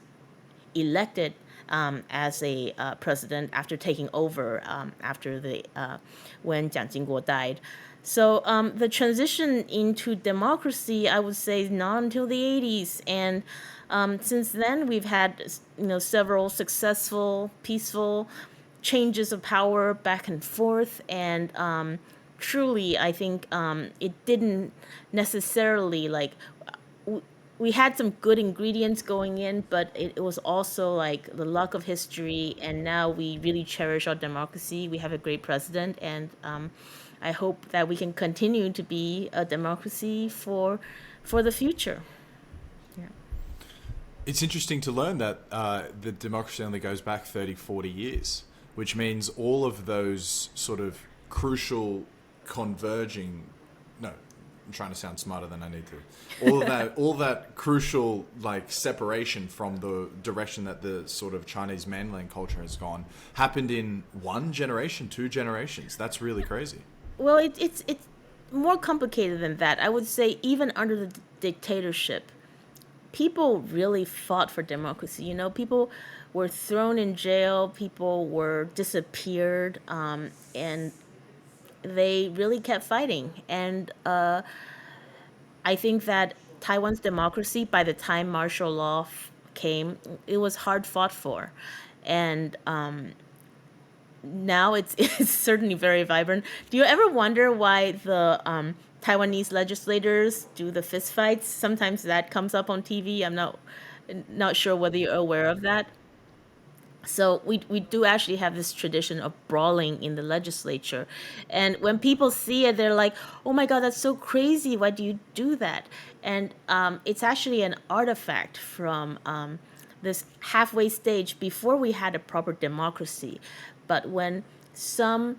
elected as a president after taking over after when Jiang Jingguo died. So the transition into democracy, I would say, not until the 80s. And since then, we've had several successful, peaceful changes of power back and forth. And truly, I think it didn't necessarily we had some good ingredients going in, but it was also like the luck of history. And now we really cherish our democracy. We have a great president, and I hope that we can continue to be a democracy for the future. Yeah. It's interesting to learn that the democracy only goes back 30, 40 years, which means all of those sort of crucial converging... No, I'm trying to sound smarter than I need to. All that crucial separation from the direction that the sort of Chinese mainland culture has gone happened in 1 generation, 2 generations. That's really crazy. Well, it's more complicated than that. I would say even under the dictatorship, people really fought for democracy. People were thrown in jail, people were disappeared, and they really kept fighting. And I think that Taiwan's democracy, by the time martial law came, it was hard fought for. And now it's certainly very vibrant. Do you ever wonder why the Taiwanese legislators do the fist fights? Sometimes that comes up on TV. I'm not sure whether you're aware of that. So we do actually have this tradition of brawling in the legislature. And when people see it, they're like, oh my God, that's so crazy. Why do you do that? And it's actually an artifact from this halfway stage before we had a proper democracy. But when some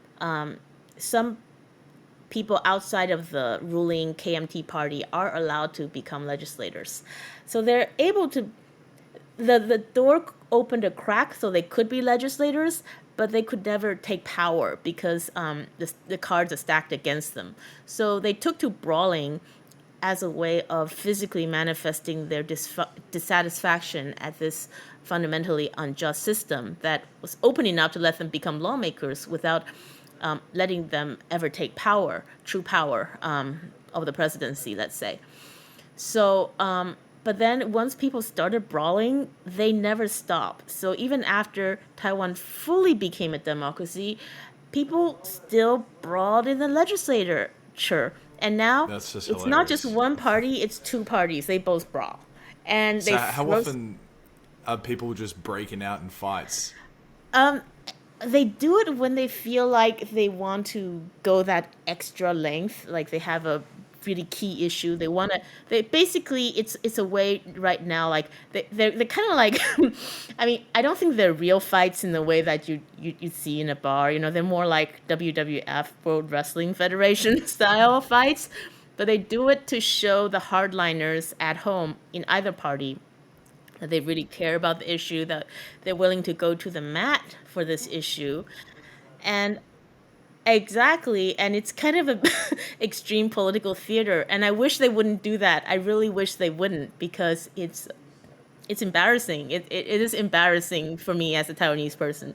people outside of the ruling KMT party are allowed to become legislators, so they're able to, the door opened a crack so they could be legislators, but they could never take power because the cards are stacked against them. So they took to brawling as a way of physically manifesting their dissatisfaction at this fundamentally unjust system that was open enough to let them become lawmakers without letting them ever take power, true power of the presidency, let's say. So, but then once people started brawling, they never stopped. So even after Taiwan fully became a democracy, people still brawled in the legislature. And now it's not just one party, it's 2 parties. They both brawl. And so how often are people just breaking out in fights? They do it when they feel like they want to go that extra length, like they have a really key issue. They basically, it's a way right now, like they're kind of like, I mean, I don't think they're real fights in the way that you see in a bar. They're more like WWF, World Wrestling Federation style fights, but they do it to show the hardliners at home in either party that they really care about the issue, that they're willing to go to the mat for this issue. And exactly, and it's kind of a extreme political theater, and I wish they wouldn't do that. I really wish they wouldn't, because it's it's embarrassing. It is embarrassing for me as a Taiwanese person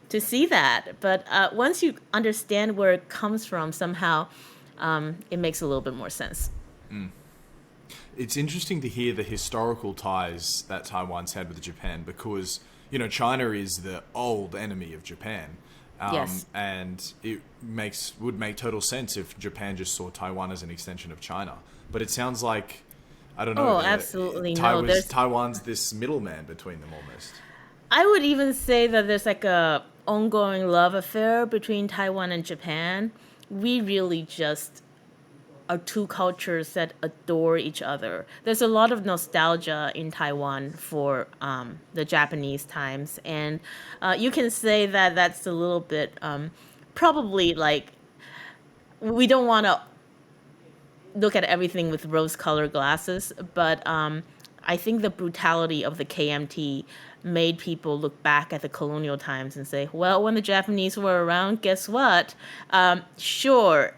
to see that. But once you understand where it comes from, somehow it makes a little bit more sense. It's interesting to hear the historical ties that Taiwan's had with Japan because, China is the old enemy of Japan. Yes. And it would make total sense if Japan just saw Taiwan as an extension of China. But it sounds like, I don't know, Oh, absolutely no. Taiwan's this middleman between them almost. I would even say that there's like a ongoing love affair between Taiwan and Japan. We really just are two cultures that adore each other. There's a lot of nostalgia in Taiwan for the Japanese times, and you can say that that's a little bit probably like we don't want to look at everything with rose-colored glasses, but I think the brutality of the KMT made people look back at the colonial times and say, well, when the Japanese were around, guess what? Sure,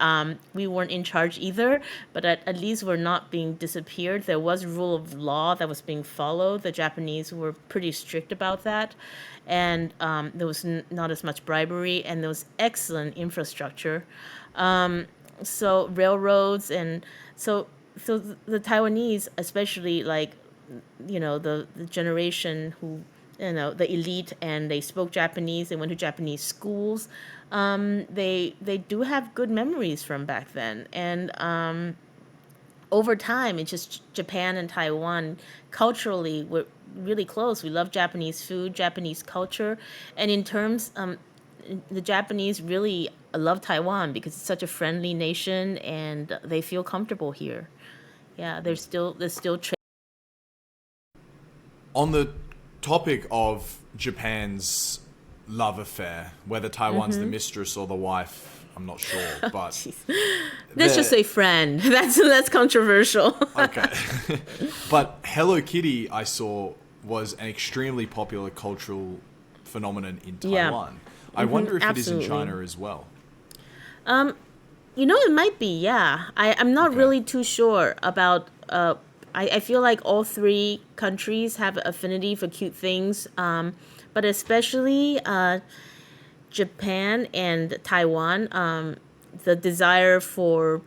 we weren't in charge either, but at least we're not being disappeared. There was rule of law that was being followed. The Japanese were pretty strict about that. And there was not as much bribery, and there was excellent infrastructure. So railroads and so the Taiwanese, especially like the generation who the elite, and they spoke Japanese, they went to Japanese schools, they do have good memories from back then. And over time, it's just Japan and Taiwan culturally were really close. We love Japanese food, Japanese culture, and in terms the Japanese really love Taiwan because it's such a friendly nation and they feel comfortable here. Yeah, there's still On the topic of Japan's love affair, whether Taiwan's the mistress or the wife, I'm not sure, but let's just say friend. That's controversial. okay. But Hello Kitty, I saw, was an extremely popular cultural phenomenon in Yeah. Taiwan. I wonder if it is in Absolutely. China as well. It might be, yeah. I'm not Okay. really too sure about. I feel like all three countries have affinity for cute things, but especially Japan and Taiwan, the desire for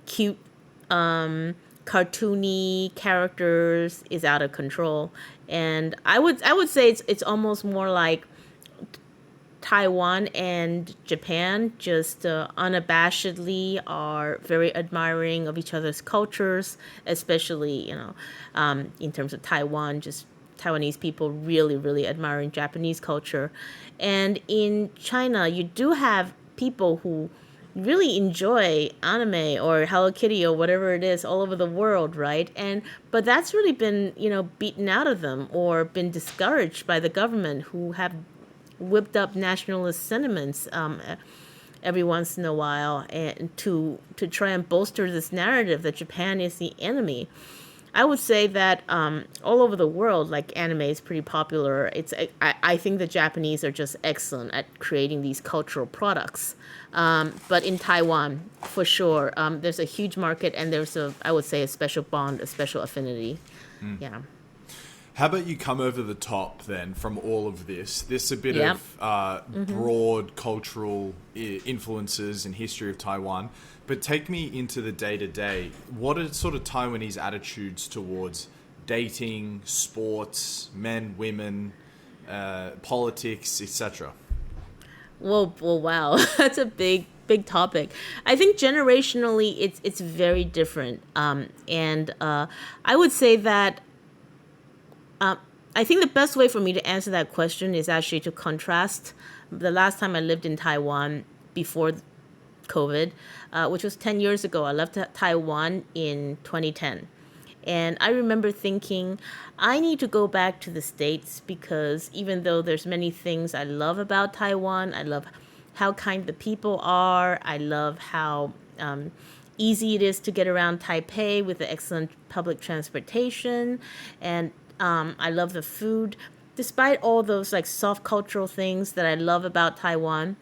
cute, cartoony characters is out of control, and I would say it's almost more like Taiwan and Japan just unabashedly are very admiring of each other's cultures, especially, in terms of Taiwan, just Taiwanese people really, really admiring Japanese culture. And in China, you do have people who really enjoy anime or Hello Kitty or whatever it is all over the world, right? And but that's really been, beaten out of them or been discouraged by the government, who have whipped up nationalist sentiments every once in a while, and to try and bolster this narrative that Japan is the enemy. I would say that all over the world, like anime is pretty popular. I think the Japanese are just excellent at creating these cultural products. But in Taiwan, for sure, there's a huge market, and there's I would say, a special bond, a special affinity. Yeah. How about you come over the top then from all of this? This a bit Yep. of broad cultural influences and history of Taiwan, but take me into the day-to-day. What are sort of Taiwanese attitudes towards dating, sports, men, women, politics, etc.? Well, wow, that's a big topic. I think generationally, it's very different, and I would say that I think the best way for me to answer that question is actually to contrast the last time I lived in Taiwan before COVID, which was 10 years ago. I left Taiwan in 2010. And I remember thinking, I need to go back to the States because even though there's many things I love about Taiwan, I love how kind the people are, I love how easy it is to get around Taipei with the excellent public transportation, and I love the food. Despite all those like soft cultural things that I love about Taiwan,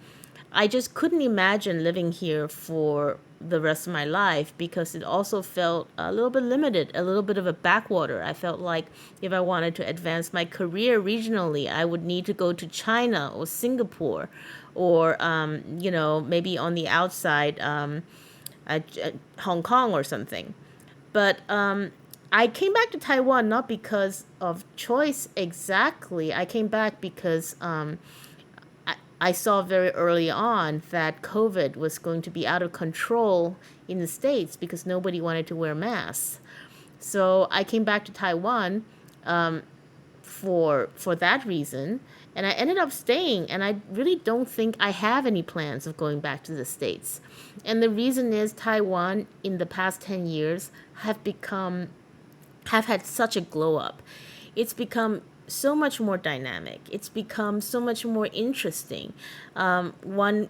I just couldn't imagine living here for the rest of my life, because it also felt a little bit limited, a little bit of a backwater. I felt like if I wanted to advance my career regionally, I would need to go to China or Singapore, or maybe on the outside, at Hong Kong or something. But I came back to Taiwan not because of choice exactly. I came back because I saw very early on that COVID was going to be out of control in the States because nobody wanted to wear masks. So I came back to Taiwan for that reason, and I ended up staying. And I really don't think I have any plans of going back to the States. And the reason is Taiwan in the past 10 years have had such a glow up. It's become so much more dynamic. It's become so much more interesting. One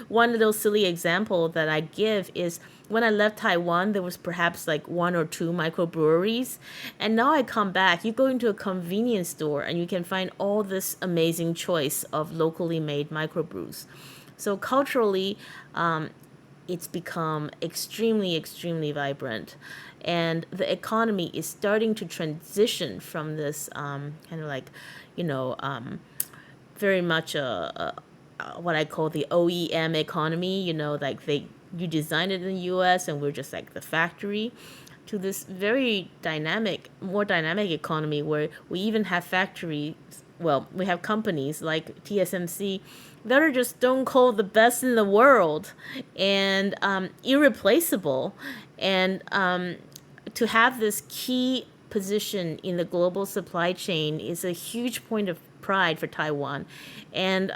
one little silly example that I give is when I left Taiwan, there was perhaps like one or two microbreweries, and now I come back. You go into a convenience store and you can find all this amazing choice of locally made microbrews. So culturally, it's become extremely, extremely vibrant. And the economy is starting to transition from this kind of like, very much what I call the OEM economy, like you design it in the US and we're just like the factory, to this very more dynamic economy where we even have factories, well, we have companies like TSMC that are just stone cold the best in the world and irreplaceable. And to have this key position in the global supply chain is a huge point of pride for Taiwan. And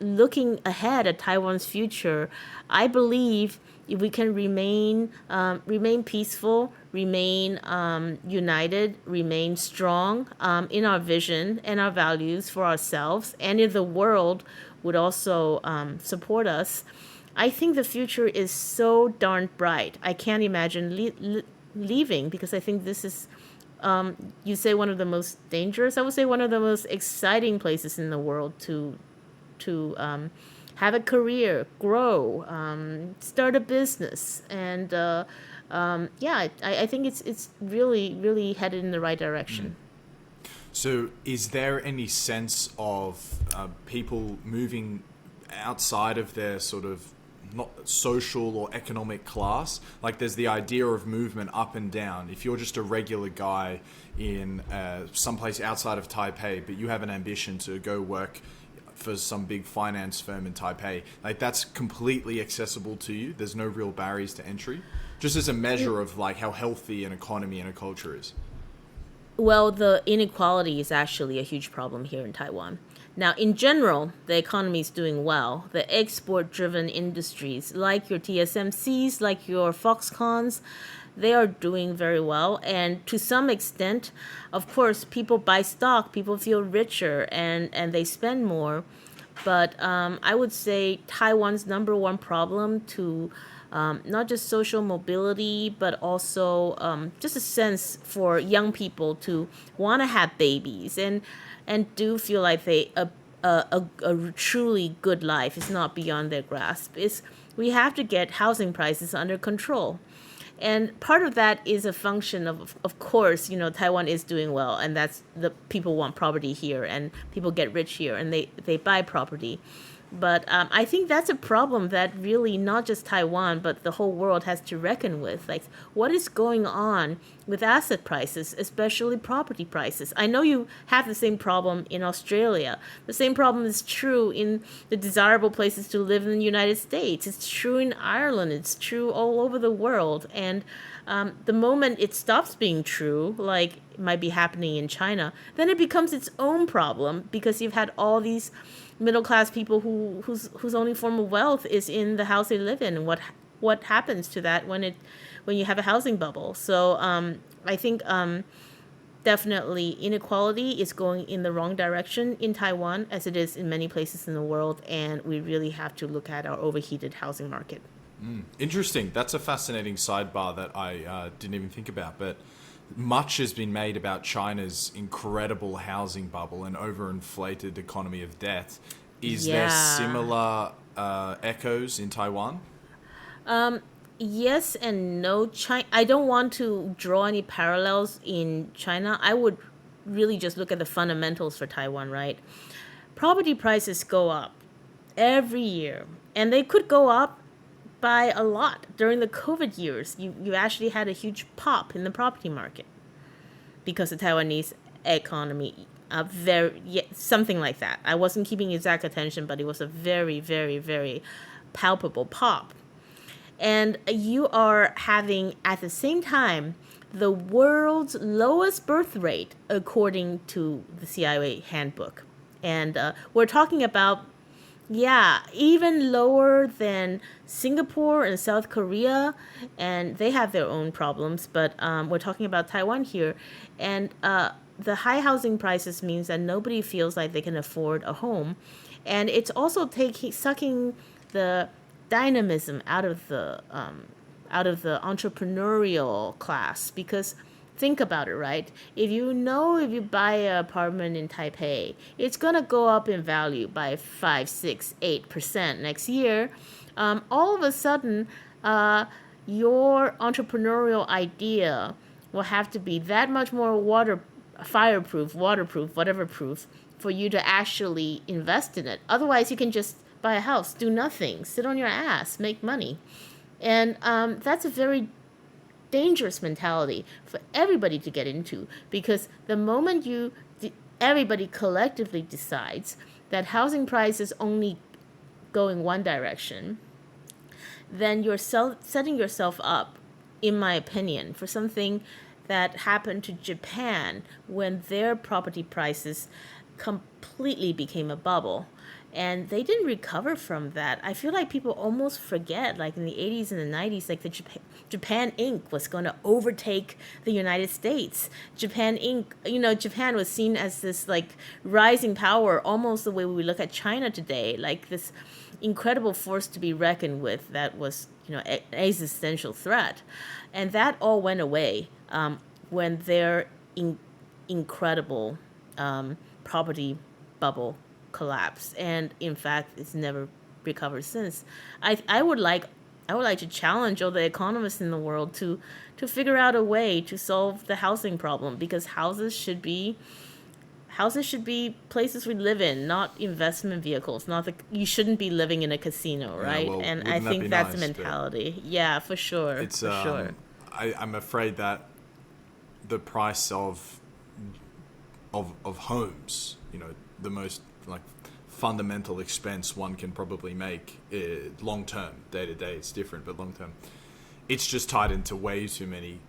looking ahead at Taiwan's future, I believe if we can remain peaceful, remain united, remain strong in our vision and our values for ourselves, and if the world would also support us, I think the future is so darn bright. I can't imagine leaving, because I think this is, you say one of the most dangerous, I would say one of the most exciting places in the world to have a career, grow, start a business, and I think it's really, really headed in the right direction. So is there any sense of people moving outside of their sort of not social or economic class? Like there's the idea of movement up and down. If you're just a regular guy in someplace outside of Taipei, but you have an ambition to go work for some big finance firm in Taipei, like that's completely accessible to you. There's no real barriers to entry, just as a measure of like how healthy an economy and a culture is. Well, the inequality is actually a huge problem here in Taiwan. Now, in general, the economy is doing well. The export-driven industries, like your TSMCs, like your Foxcons, they are doing very well. And to some extent, of course, people buy stock, people feel richer, and they spend more. But I would say Taiwan's number one problem to not just social mobility, but also just a sense for young people to want to have babies and do feel like a truly good life is not beyond their grasp. We have to get housing prices under control. And part of that is a function of course, Taiwan is doing well, and that's the people want property here, and people get rich here, and they buy property. But I think that's a problem that really not just Taiwan, but the whole world has to reckon with. Like, what is going on with asset prices, especially property prices? I know you have the same problem in Australia. The same problem is true in the desirable places to live in the United States. It's true in Ireland. It's true all over the world. And the moment it stops being true, like it might be happening in China, then it becomes its own problem, because you've had all these middle class people whose only form of wealth is in the house they live in, and what happens to that when you have a housing bubble. So I think definitely inequality is going in the wrong direction in Taiwan, as it is in many places in the world, and we really have to look at our overheated housing market. Interesting. That's a fascinating sidebar that I didn't even think about, but much has been made about China's incredible housing bubble and overinflated economy of debt. Is there similar echoes in Taiwan? Yes and no. I don't want to draw any parallels in China. I would really just look at the fundamentals for Taiwan, right? Property prices go up every year, and they could go up by a lot. During the COVID years, you actually had a huge pop in the property market because the Taiwanese economy, very, yeah, something like that. I wasn't keeping exact attention, but it was a very, very, very palpable pop. And you are having at the same time the world's lowest birth rate according to the CIA handbook. And we're talking about, yeah, even lower than Singapore and South Korea, and they have their own problems, but we're talking about Taiwan here. And the high housing prices means that nobody feels like they can afford a home. And it's also sucking the dynamism out of the entrepreneurial class, because think about it, right? If you buy an apartment in Taipei, it's gonna go up in value by 5, 6, 8% next year. All of a sudden, your entrepreneurial idea will have to be that much more fireproof, waterproof, whatever proof, for you to actually invest in it. Otherwise, you can just buy a house, do nothing, sit on your ass, make money. And that's a very dangerous mentality for everybody to get into, because the moment everybody collectively decides that housing prices only go in one direction, then you're setting yourself up, in my opinion, for something that happened to Japan when their property prices completely became a bubble. And they didn't recover from that. I feel like people almost forget, like in the 80s and the 90s, like the Japan Inc. was going to overtake the United States. Japan Inc., Japan was seen as this like rising power, almost the way we look at China today, like this incredible force to be reckoned with that was, an existential threat. And that all went away when their incredible property bubble collapsed, and in fact it's never recovered since. I would like to challenge all the economists in the world to figure out a way to solve the housing problem, because houses should be places we live in, not investment vehicles. You shouldn't be living in a casino, right? Yeah, well, and I think that's nice, the mentality. Yeah, for sure. It's for sure. I'm afraid that the price of homes, the most like fundamental expense one can probably make long term, day to day it's different, but long term it's just tied into way too many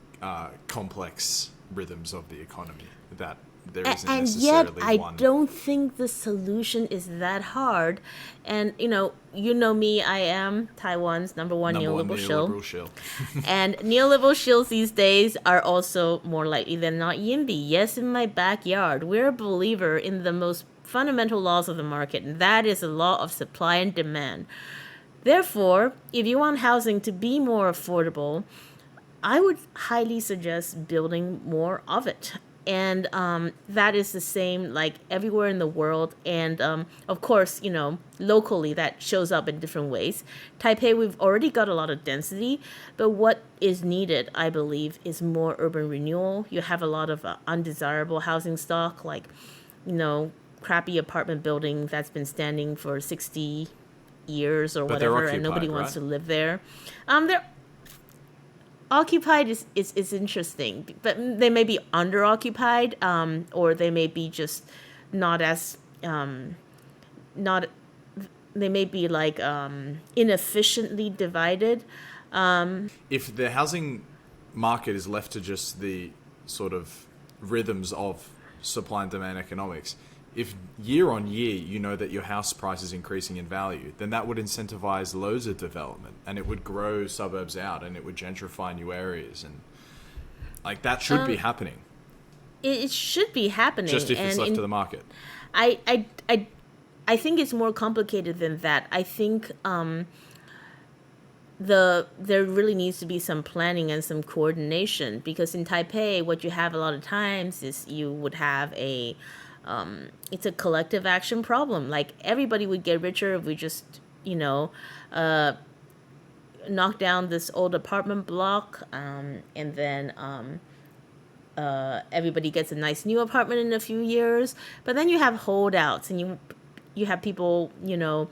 complex rhythms of the economy that there isn't And necessarily yet, I one. don't think the solution is that hard. And you know me, I am Taiwan's number one neoliberal shill. And neoliberal shills these days are also more likely than not YIMBY. Yes, in my backyard, we're a believer in the most fundamental laws of the market, and that is the law of supply and demand. Therefore, if you want housing to be more affordable, I would highly suggest building more of it. And that is the same like everywhere in the world. And of course, locally that shows up in different ways. Taipei, we've already got a lot of density, but what is needed, I believe, is more urban renewal. You have a lot of undesirable housing stock, like, crappy apartment building that's been standing for 60 years or whatever, and nobody wants to live there. They're occupied is interesting, but they may be under occupied, or they may be just not as not they may be like inefficiently divided. If the housing market is left to just the sort of rhythms of supply and demand economics, if year on year you know that your house price is increasing in value, then that would incentivize loads of development, and it would grow suburbs out, and it would gentrify new areas, and like that should be happening. It should be happening, just if it's left to the market. I think it's more complicated than that. I think there really needs to be some planning and some coordination, because in Taipei, what you have a lot of times is you would have it's a collective action problem. Like everybody would get richer if we just, knock down this old apartment block, and then everybody gets a nice new apartment in a few years. But then you have holdouts, and you have people, you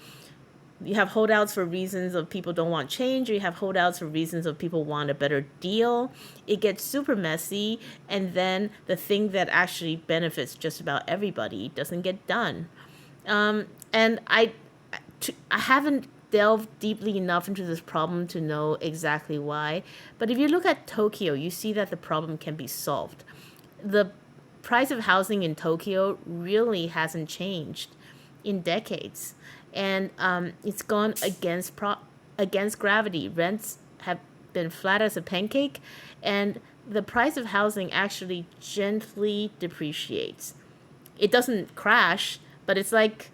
have holdouts for reasons of people don't want change, or you have holdouts for reasons of people want a better deal. It gets super messy, and then the thing that actually benefits just about everybody doesn't get done. And I haven't delved deeply enough into this problem to know exactly why. But if you look at Tokyo, you see that the problem can be solved. The price of housing in Tokyo really hasn't changed in decades, and it's gone against gravity. Rents have been flat as a pancake, and the price of housing actually gently depreciates. It doesn't crash, but it's like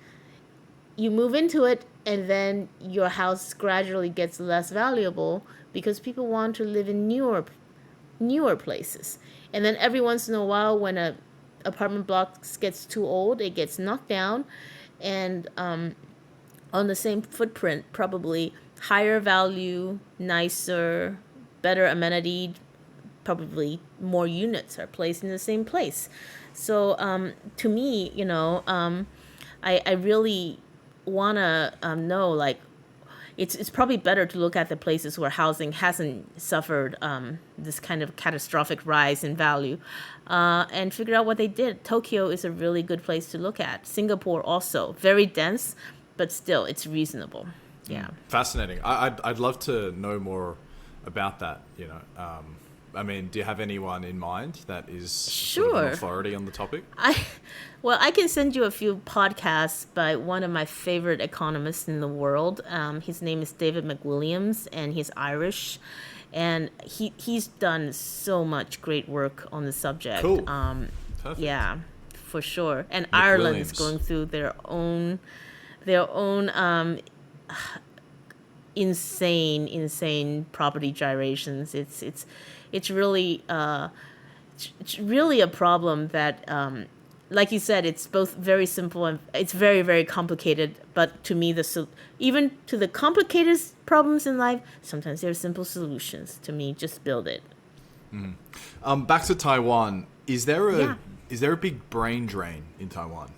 you move into it, and then your house gradually gets less valuable because people want to live in newer places. And then every once in a while, when a apartment block gets too old, it gets knocked down, and on the same footprint, probably higher value, nicer, better amenity, probably more units are placed in the same place. So to me, I really want to know, like, it's probably better to look at the places where housing hasn't suffered this kind of catastrophic rise in value, and figure out what they did. Tokyo is a really good place to look at. Singapore also, very dense, but still, it's reasonable. Yeah. Fascinating. I'd love to know more about that. I mean, do you have anyone in mind that is sort of an authority on the topic? I can send you a few podcasts by one of my favorite economists in the world. His name is David McWilliams, and he's Irish, and he's done so much great work on the subject. Cool. Perfect. Yeah, for sure. And Ireland is going through their own insane property gyrations. It's really a problem that, like you said, it's both very simple and it's very, very complicated. But to me, even to the complicated problems in life, sometimes there are simple solutions. To me, just build it. Back to Taiwan. Is there a big brain drain in Taiwan?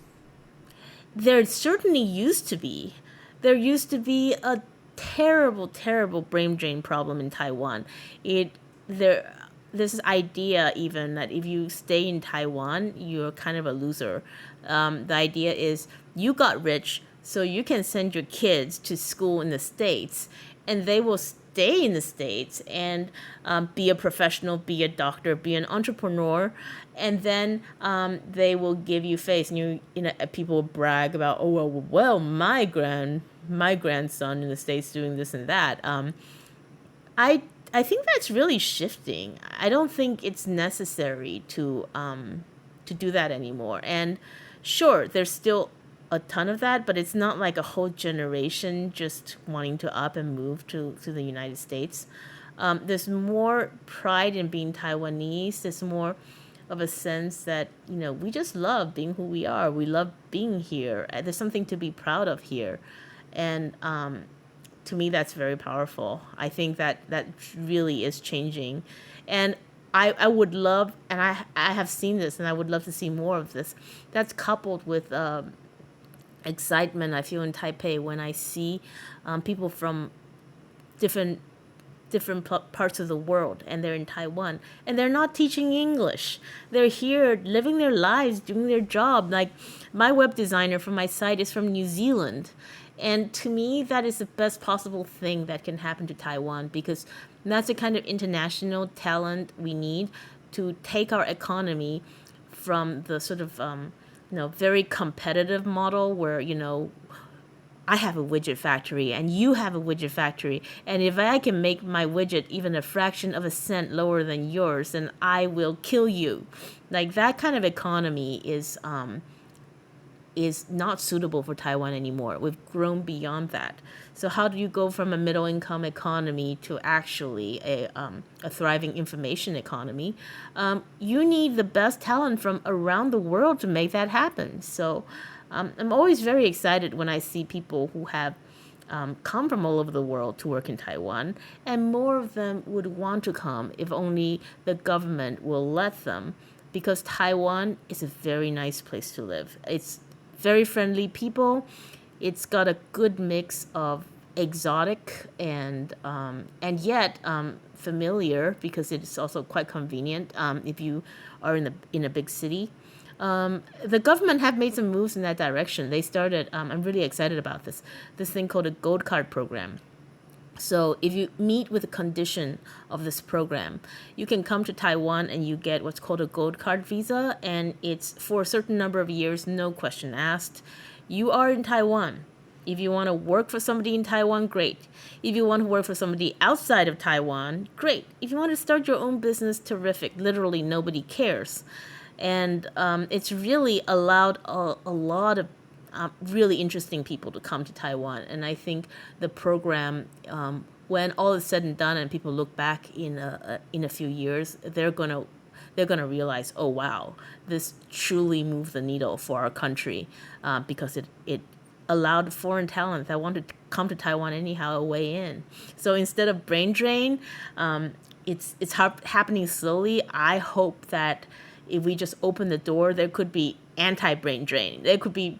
There certainly used to be. There used to be a terrible, terrible brain drain problem in Taiwan. There's this idea even that if you stay in Taiwan, you're kind of a loser. The idea is you got rich, so you can send your kids to school in the States, and they will stay in the States and be a professional, be a doctor, be an entrepreneur, and then they will give you face, and people will brag about, my grandson in the States doing this and that. I think that's really shifting. I don't think it's necessary to do that anymore. And sure, there's still a ton of that, but it's not like a whole generation just wanting to up and move to the United States. There's more pride in being Taiwanese. There's more of a sense that, we just love being who we are. We love being here. There's something to be proud of here. And to me, that's very powerful. I think that really is changing. And I would love, and I have seen this, and I would love to see more of this. That's coupled with excitement I feel in Taipei when I see people from different parts of the world, and they're in Taiwan, and they're not teaching English. They're here living their lives, doing their job. Like, my web designer for my site is from New Zealand. And to me, that is the best possible thing that can happen to Taiwan, because that's the kind of international talent we need to take our economy from the sort of, very competitive model where, I have a widget factory and you have a widget factory. And if I can make my widget even a fraction of a cent lower than yours, then I will kill you. Like, that kind of economy is not suitable for Taiwan anymore. We've grown beyond that. So how do you go from a middle income economy to actually a thriving information economy? You need the best talent from around the world to make that happen. So I'm always very excited when I see people who have come from all over the world to work in Taiwan, and more of them would want to come if only the government will let them, because Taiwan is a very nice place to live. It's very friendly people. It's got a good mix of exotic and yet familiar, because it's also quite convenient if you are in a big city. The government have made some moves in that direction. They started, I'm really excited about this thing called a Gold Card program. So if you meet with the condition of this program, you can come to Taiwan and you get what's called a Gold Card visa, and it's for a certain number of years, no question asked. You are in Taiwan. If you want to work for somebody in Taiwan, great. If you want to work for somebody outside of Taiwan, great. If you want to start your own business, terrific. Literally nobody cares. And it's really allowed a lot of really interesting people to come to Taiwan. And I think the program, when all is said and done and people look back in a few years, they're gonna realize, oh wow, this truly moved the needle for our country, because it allowed foreign talent that wanted to come to Taiwan anyhow a way in. So instead of brain drain, it's happening slowly. I hope that if we just open the door, there could be anti-brain drain. There could be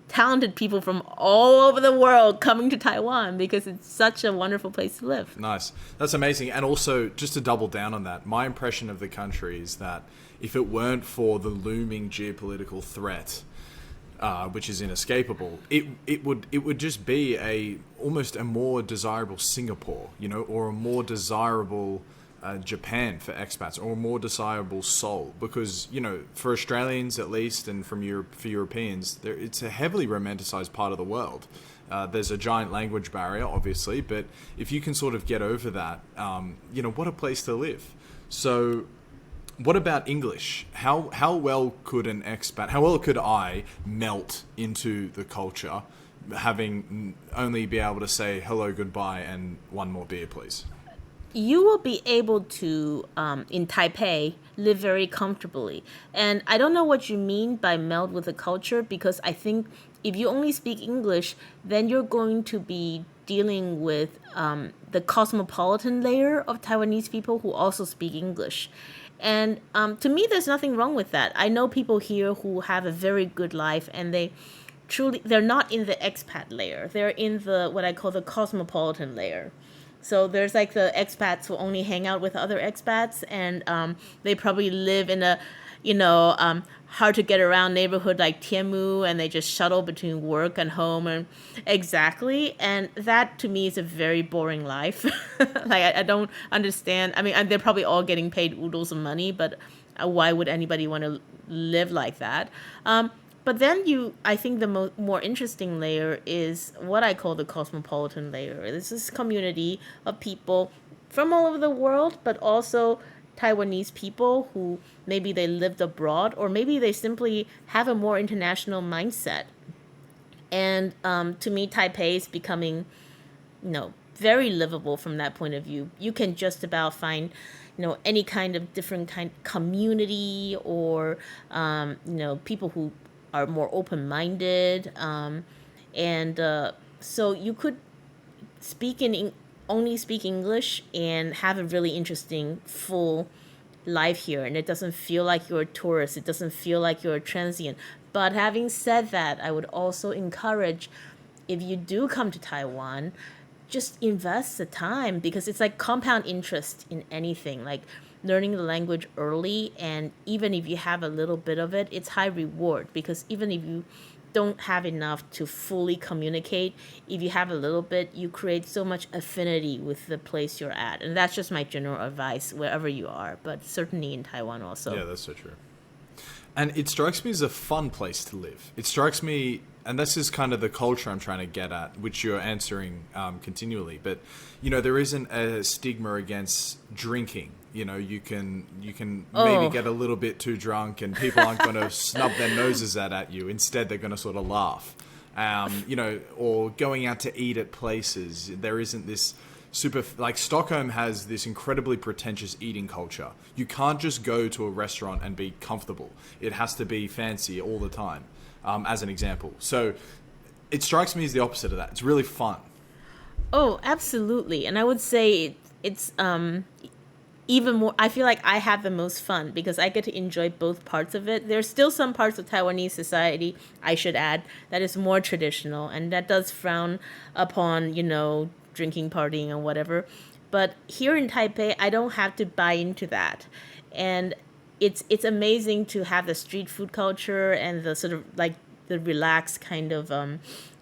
talented people from all over the world coming to Taiwan, because it's such a wonderful place to live. Nice. That's amazing. And also, just to double down on that, my impression of the country is that if it weren't for the looming geopolitical threat, which is inescapable, it would just be almost a more desirable Singapore, or a more desirable Japan for expats, or a more desirable Seoul, because for Australians at least, and for Europeans, it's a heavily romanticized part of the world. There's a giant language barrier, obviously, but if you can sort of get over that, what a place to live. So what about English? How well could I melt into the culture, having only be able to say hello, goodbye, and one more beer, please? You will be able to, in Taipei, live very comfortably. And I don't know what you mean by meld with the culture, because I think if you only speak English, then you're going to be dealing with the cosmopolitan layer of Taiwanese people who also speak English. And to me, there's nothing wrong with that. I know people here who have a very good life, and they're not in the expat layer. They're in what I call the cosmopolitan layer. So there's like the expats who only hang out with other expats, and they probably live in a, hard to get around neighborhood like Tianmu, and they just shuttle between work and home, and exactly. And that to me is a very boring life. Like I don't understand. I mean, they're probably all getting paid oodles of money, but why would anybody want to live like that? But then I think the more interesting layer is what I call the cosmopolitan layer. This is community of people from all over the world, but also Taiwanese people who maybe they lived abroad, or maybe they simply have a more international mindset. And to me, Taipei is becoming, very livable from that point of view. You can just about find, any kind of different kind community, or, people who are more open-minded, so you could only speak English and have a really interesting full life here, and it doesn't feel like you're a tourist. It doesn't feel like you're a transient. But having said that, I would also encourage, if you do come to Taiwan, just invest the time, because it's like compound interest in anything, like learning the language early. And even if you have a little bit of it, it's high reward, because even if you don't have enough to fully communicate, if you have a little bit, you create so much affinity with the place you're at. And that's just my general advice wherever you are, but certainly in Taiwan also. Yeah, that's so true. And it strikes me as a fun place to live. It strikes me, and this is kind of the culture I'm trying to get at, which you're answering continually. But, there isn't a stigma against drinking. You can maybe get a little bit too drunk, and people aren't going to snub their noses at you. Instead, they're going to sort of laugh. Or going out to eat at places. There isn't this like Stockholm has this incredibly pretentious eating culture. You can't just go to a restaurant and be comfortable. It has to be fancy all the time, as an example. So it strikes me as the opposite of that. It's really fun. Oh, absolutely. And I would say it's even more. I feel like I have the most fun because I get to enjoy both parts of it. There's still some parts of Taiwanese society, I should add, that is more traditional and that does frown upon, drinking, partying, and whatever. But here in Taipei, I don't have to buy into that. And it's amazing to have the street food culture and the sort of like the relaxed kind of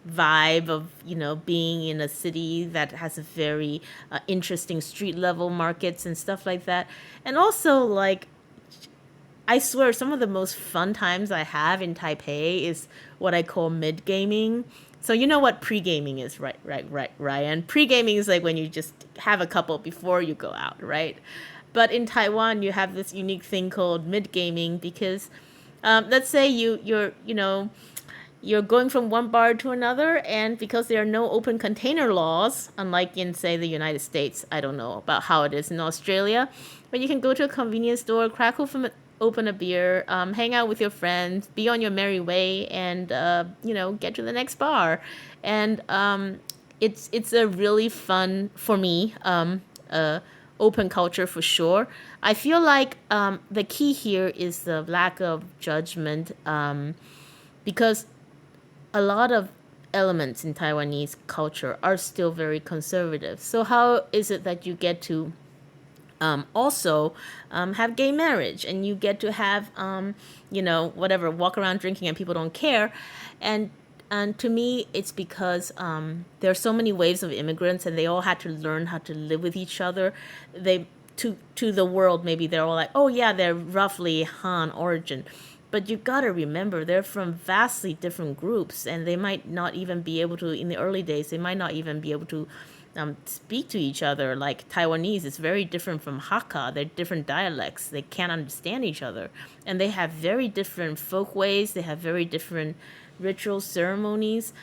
vibe of being in a city that has a very interesting street level markets and stuff like that. And also, like, I swear some of the most fun times I have in Taipei is what I call mid gaming. So you know what pre-gaming is, right, Ryan? Pre-gaming is like when you just have a couple before you go out, right? But in Taiwan, you have this unique thing called mid gaming because, let's say you're going from one bar to another, and because there are no open container laws, unlike in, say, the United States, I don't know about how it is in Australia, but you can go to a convenience store, open a beer, hang out with your friends, be on your merry way, and get to the next bar, and it's a really fun for me. Open culture for sure. I feel like the key here is the lack of judgment, because a lot of elements in Taiwanese culture are still very conservative. So how is it that you get to also have gay marriage and you get to have whatever, walk around drinking and people don't care? And to me, it's because there are so many waves of immigrants and they all had to learn how to live with each other. They to the world, maybe they're all like, oh yeah, they're roughly Han origin. But you gotta remember, they're from vastly different groups, and they might not even be able to, in the early days, they might not even be able to speak to each other. Like Taiwanese is very different from Hakka. They're different dialects. They can't understand each other. And they have very different folkways. They have very different ritual ceremonies.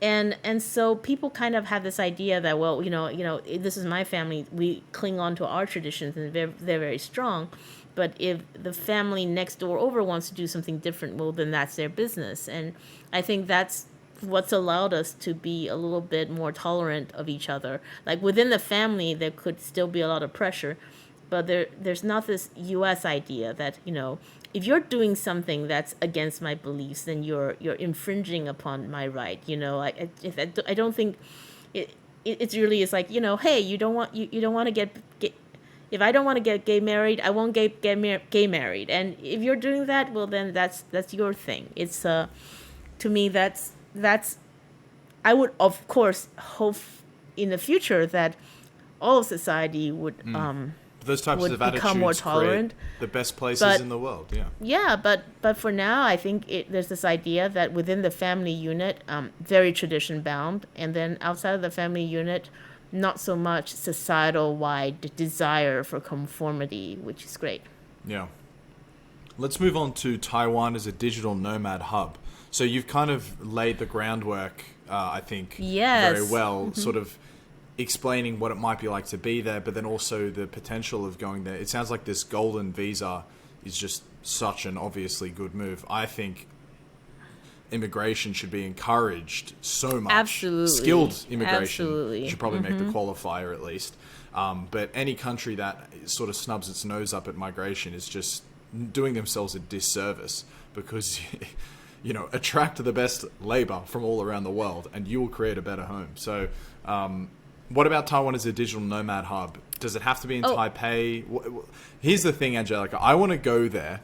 And so people kind of have this idea that, well, this is my family. We cling on to our traditions, and they're very strong. But if the family next door over wants to do something different, well, then that's their business. And I think that's what's allowed us to be a little bit more tolerant of each other. Like within the family, there could still be a lot of pressure, but there's not this U.S. idea that if you're doing something that's against my beliefs, then you're infringing upon my right. I don't think it's really is like hey, you don't want to get if I don't want to get gay married, I won't get gay married. And if you're doing that, well, then that's your thing. It's to me that's I would of course hope in the future that all of society would Those types would of become more attitudes create tolerant. the best places But in the world. Yeah. yeah, but for now, I think there's this idea that within the family unit, very tradition bound, and then outside of the family unit, not so much societal wide desire for conformity, which is great. Yeah. Let's move on to Taiwan as a digital nomad hub. So you've kind of laid the groundwork, I think, Yes. very well, sort of explaining what it might be like to be there, but then also the potential of going there. It sounds like this golden visa is just such an obviously good move. I think immigration should be encouraged so much. Absolutely. Skilled immigration Absolutely. should probably make the qualifier at least. But any country that sort of snubs its nose up at migration is just doing themselves a disservice, because attract the best labor from all around the world and you will create a better home. So what about Taiwan as a digital nomad hub? Does it have to be in Taipei? Here's the thing, Angelica. I want to go there,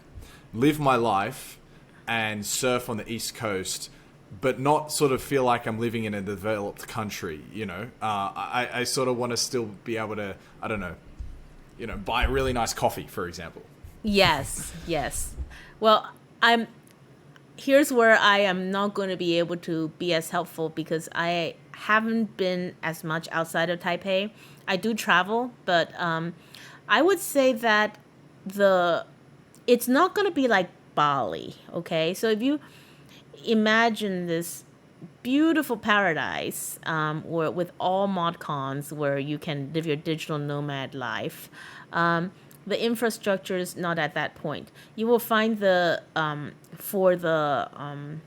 live my life, and surf on the East Coast, but not sort of feel like I'm living in a developed country. I sort of want to still be able to, I don't know, buy really nice coffee, for example. Yes. Well, here's where I am not going to be able to be as helpful because I haven't been as much outside of Taipei. I do travel, but I would say that it's not going to be like Bali, okay? So if you imagine this beautiful paradise with all mod cons where you can live your digital nomad life, the infrastructure is not at that point. You will find for the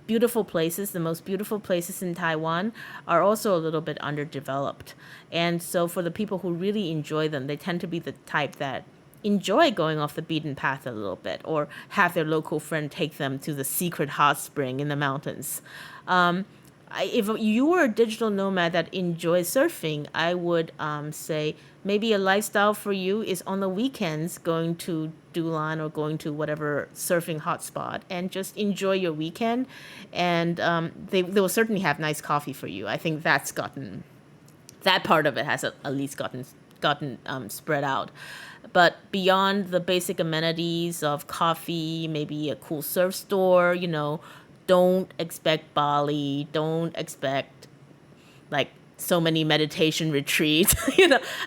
beautiful places, the most beautiful places in Taiwan are also a little bit underdeveloped. And so for the people who really enjoy them, they tend to be the type that enjoy going off the beaten path a little bit, or have their local friend take them to the secret hot spring in the mountains. If you were a digital nomad that enjoys surfing, I would say maybe a lifestyle for you is on the weekends going to Dulan or going to whatever surfing hotspot and just enjoy your weekend. And they will certainly have nice coffee for you. I think that part of it has at least gotten spread out. But beyond the basic amenities of coffee, maybe a cool surf store, don't expect Bali. Don't expect like so many meditation retreats.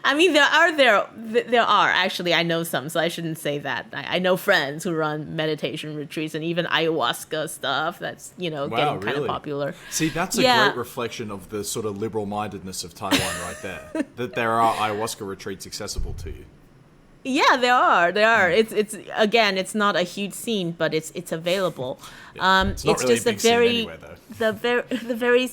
I mean, there are actually. I know some, so I shouldn't say that. I know friends who run meditation retreats and even ayahuasca stuff. That's Wow, getting kind really? of popular. See, that's a great reflection of the sort of liberal-mindedness of Taiwan right there. That there are ayahuasca retreats accessible to you. Yeah, there are. It's again, it's not a huge scene, but it's available. It's not really just a big scene anywhere, though. the very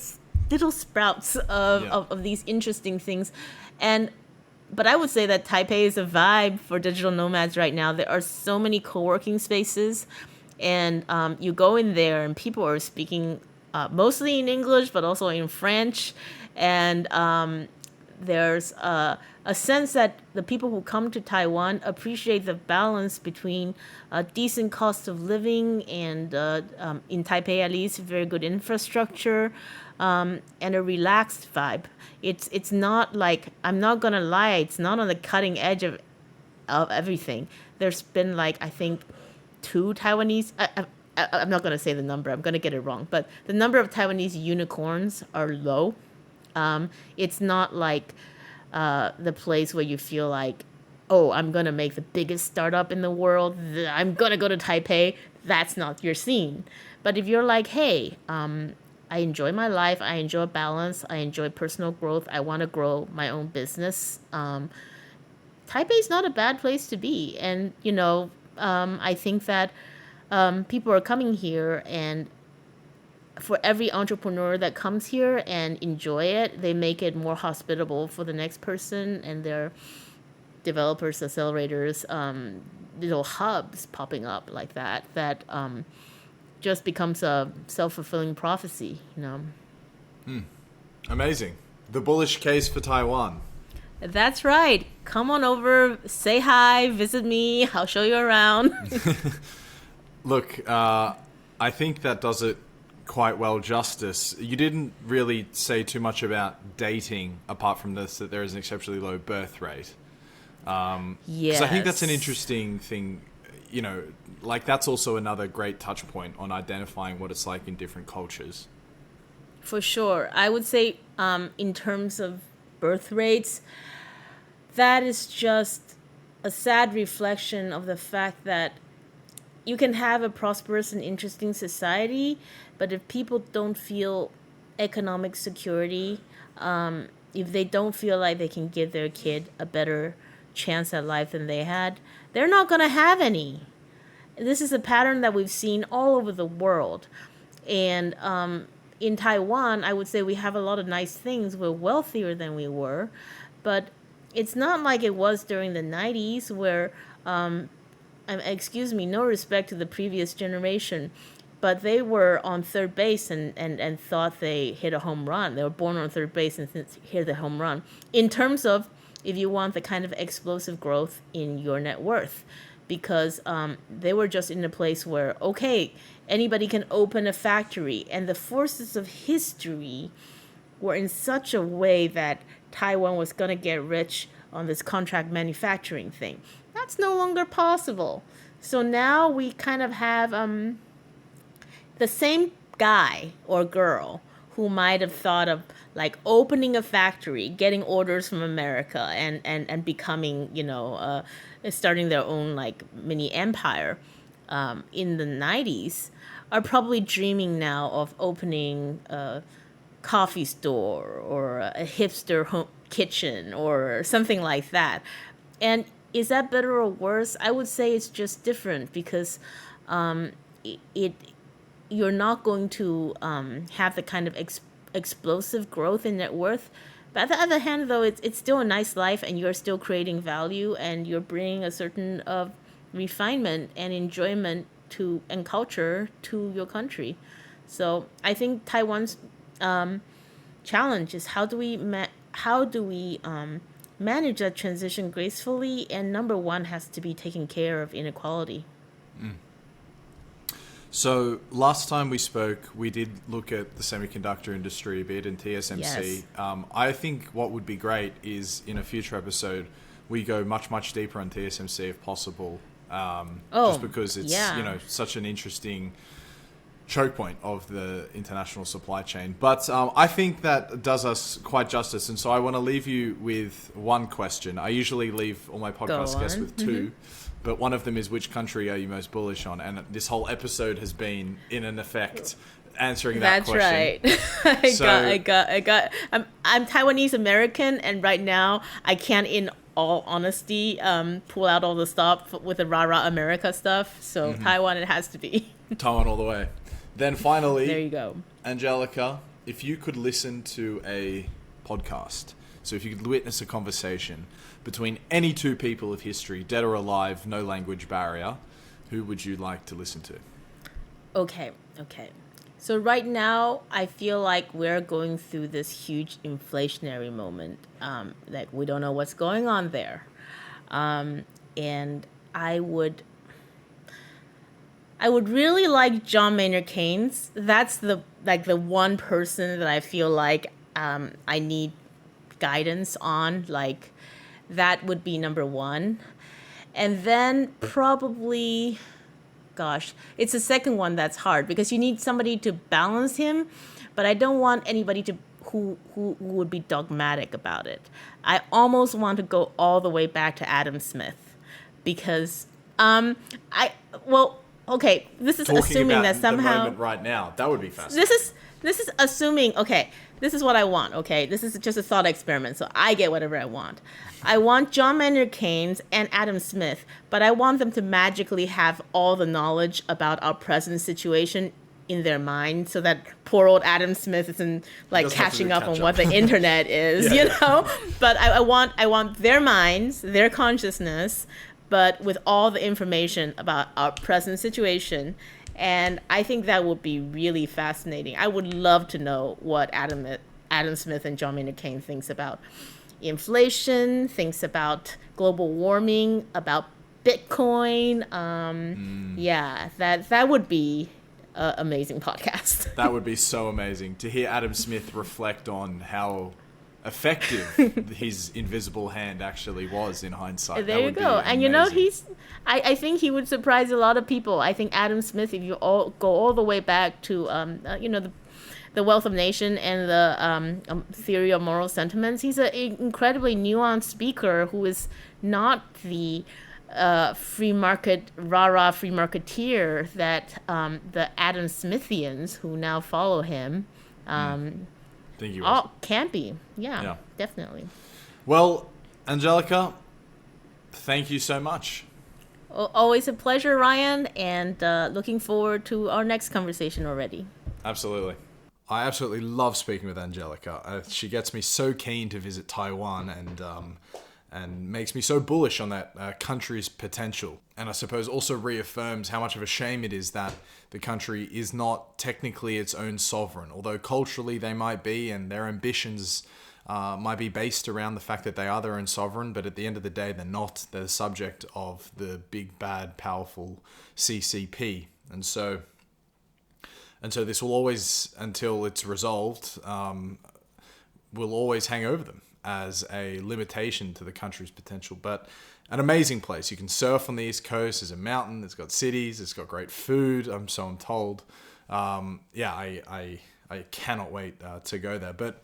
little sprouts of these interesting things, but I would say that Taipei is a vibe for digital nomads right now. There are so many co-working spaces, and you go in there and people are speaking mostly in English, but also in French, and there's a sense that the people who come to Taiwan appreciate the balance between a decent cost of living and, in Taipei at least, very good infrastructure, and a relaxed vibe. It's not like, I'm not gonna lie, it's not on the cutting edge of everything. There's been I think 2 Taiwanese. I'm not gonna say the number. I'm gonna get it wrong. But the number of Taiwanese unicorns are low. It's not like the place where you feel like, oh, I'm going to make the biggest startup in the world. I'm going to go to Taipei. That's not your scene. But if you're like, hey, I enjoy my life. I enjoy balance. I enjoy personal growth. I want to grow my own business. Taipei's not a bad place to be. And, I think that people are coming here, and for every entrepreneur that comes here and enjoy it, they make it more hospitable for the next person, and their developers, accelerators, little hubs popping up like that just becomes a self-fulfilling prophecy, Amazing. The bullish case for Taiwan. That's right. Come on over, say hi, visit me. I'll show you around. Look, I think that does it quite well justice. You didn't really say too much about dating, apart from this, that there is an exceptionally low birth rate. Yes. Because I think that's an interesting thing, that's also another great touch point on identifying what it's like in different cultures. For sure. I would say in terms of birth rates, that is just a sad reflection of the fact that you can have a prosperous and interesting society, but if people don't feel economic security, if they don't feel like they can give their kid a better chance at life than they had, they're not going to have any. This is a pattern that we've seen all over the world. And in Taiwan, I would say we have a lot of nice things. We're wealthier than we were, but it's not like it was during the 90s where... excuse me, no respect to the previous generation, but they were on third base and thought they hit a home run. They were born on third base and hit the home run. In terms of if you want the kind of explosive growth in your net worth, because they were just in a place where, okay, anybody can open a factory, and the forces of history were in such a way that Taiwan was going to get rich on this contract manufacturing thing. That's no longer possible. So now we kind of have the same guy or girl who might have thought of opening a factory, getting orders from America, and becoming, starting their own mini empire in the 90s, are probably dreaming now of opening a coffee store or a hipster home kitchen or something like that. And is that better or worse? I would say it's just different because it you're not going to have the kind of explosive growth in net worth. But on the other hand, though, it's still a nice life, and you're still creating value, and you're bringing a certain refinement and enjoyment to and culture to your country. So I think Taiwan's challenge is how do we manage that transition gracefully? And number one has to be taking care of inequality. So last time we spoke, we did look at the semiconductor industry a bit and TSMC. Yes. I think what would be great is in a future episode, we go much, much deeper on TSMC if possible. Just because it's such an interesting choke point of the international supply chain. But I think that does us quite justice. And so I want to leave you with one question. I usually leave all my podcast guests with two. But one of them is, which country are you most bullish on? And this whole episode has been, in an effect, answering that question. That's right. I got. I'm Taiwanese American, and right now I can't, in all honesty, pull out all the stop with the rah-rah America stuff. So Taiwan, it has to be. Taiwan all the way. Then finally, there you go. Angelica, if you could listen to a podcast, so if you could witness a conversation between any two people of history, dead or alive, no language barrier, who would you like to listen to? Okay. So right now, I feel like we're going through this huge inflationary moment. That we don't know what's going on there. And I would really like John Maynard Keynes. That's the one person that I feel like I need guidance on. Like, that would be number one. And then probably, gosh, it's the second one that's hard because you need somebody to balance him, but I don't want anybody who would be dogmatic about it. I almost want to go all the way back to Adam Smith because this is Talking assuming about that somehow the moment right now, that would be fascinating. This is assuming, okay, this is what I want, okay? This is just a thought experiment, so I get whatever I want. I want John Maynard Keynes and Adam Smith, but I want them to magically have all the knowledge about our present situation in their mind so that poor old Adam Smith isn't catching up on what the internet is, you know? But I want their minds, their consciousness, but with all the information about our present situation. And I think that would be really fascinating. I would love to know what Adam Smith and John Maynard Keynes thinks about inflation, thinks about global warming, about Bitcoin. That would be an amazing podcast. That would be so amazing to hear Adam Smith reflect on how effective his invisible hand actually was in hindsight. There you go. And I think he would surprise a lot of people. I think Adam Smith, if you go all the way back to the Wealth of Nation and the Theory of Moral Sentiments, he's an incredibly nuanced speaker who is not the free market, rah-rah free marketeer that the Adam Smithians who now follow him think he was. Can be. Yeah, definitely. Well, Angelica, thank you so much. Always a pleasure, Ryan, and looking forward to our next conversation already. Absolutely. I absolutely love speaking with Angelica. She gets me so keen to visit Taiwan and makes me so bullish on that country's potential. And I suppose also reaffirms how much of a shame it is that the country is not technically its own sovereign, although culturally they might be, and their ambitions might be based around the fact that they are their own sovereign, but at the end of the day, they're not. They're the subject of the big, bad, powerful CCP. And so this will always, until it's resolved, will always hang over them as a limitation to the country's potential. But an amazing place. You can surf on the East Coast. There's a mountain. It's got cities. It's got great food. I'm told. I cannot wait to go there. But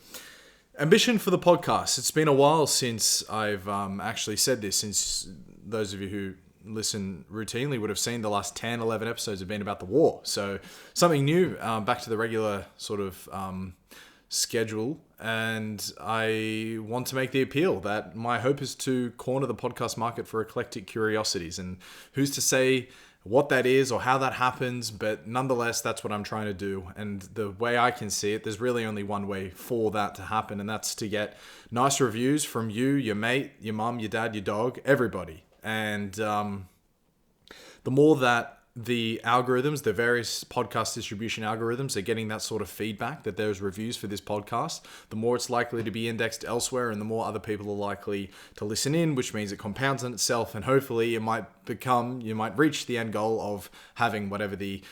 ambition for the podcast. It's been a while since I've actually said this, since those of you who listen routinely would have seen the last 10, 11 episodes have been about the war. So something new, back to the regular sort of schedule, and I want to make the appeal that my hope is to corner the podcast market for eclectic curiosities. And who's to say what that is or how that happens, but nonetheless, that's what I'm trying to do. And the way I can see it, there's really only one way for that to happen, and that's to get nice reviews from you, your mate, your mum, your dad, your dog, everybody. And the more that the algorithms, the various podcast distribution algorithms are getting that sort of feedback that there's reviews for this podcast, the more it's likely to be indexed elsewhere, and the more other people are likely to listen in, which means it compounds on itself, and hopefully you might reach the end goal of having whatever the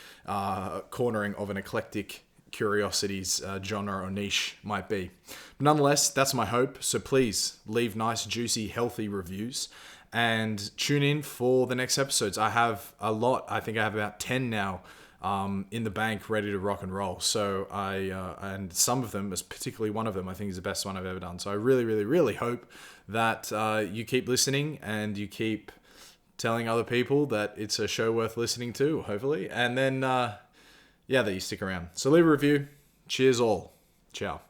cornering of an eclectic curiosities genre or niche might be. But nonetheless, that's my hope. So please leave nice, juicy, healthy reviews. And tune in for the next episodes. I have a lot. I think I have about 10 now in the bank ready to rock and roll. So and some of them, particularly one of them, I think is the best one I've ever done. So I really, really, really hope that you keep listening and you keep telling other people that it's a show worth listening to, hopefully. And then, that you stick around. So leave a review. Cheers all. Ciao.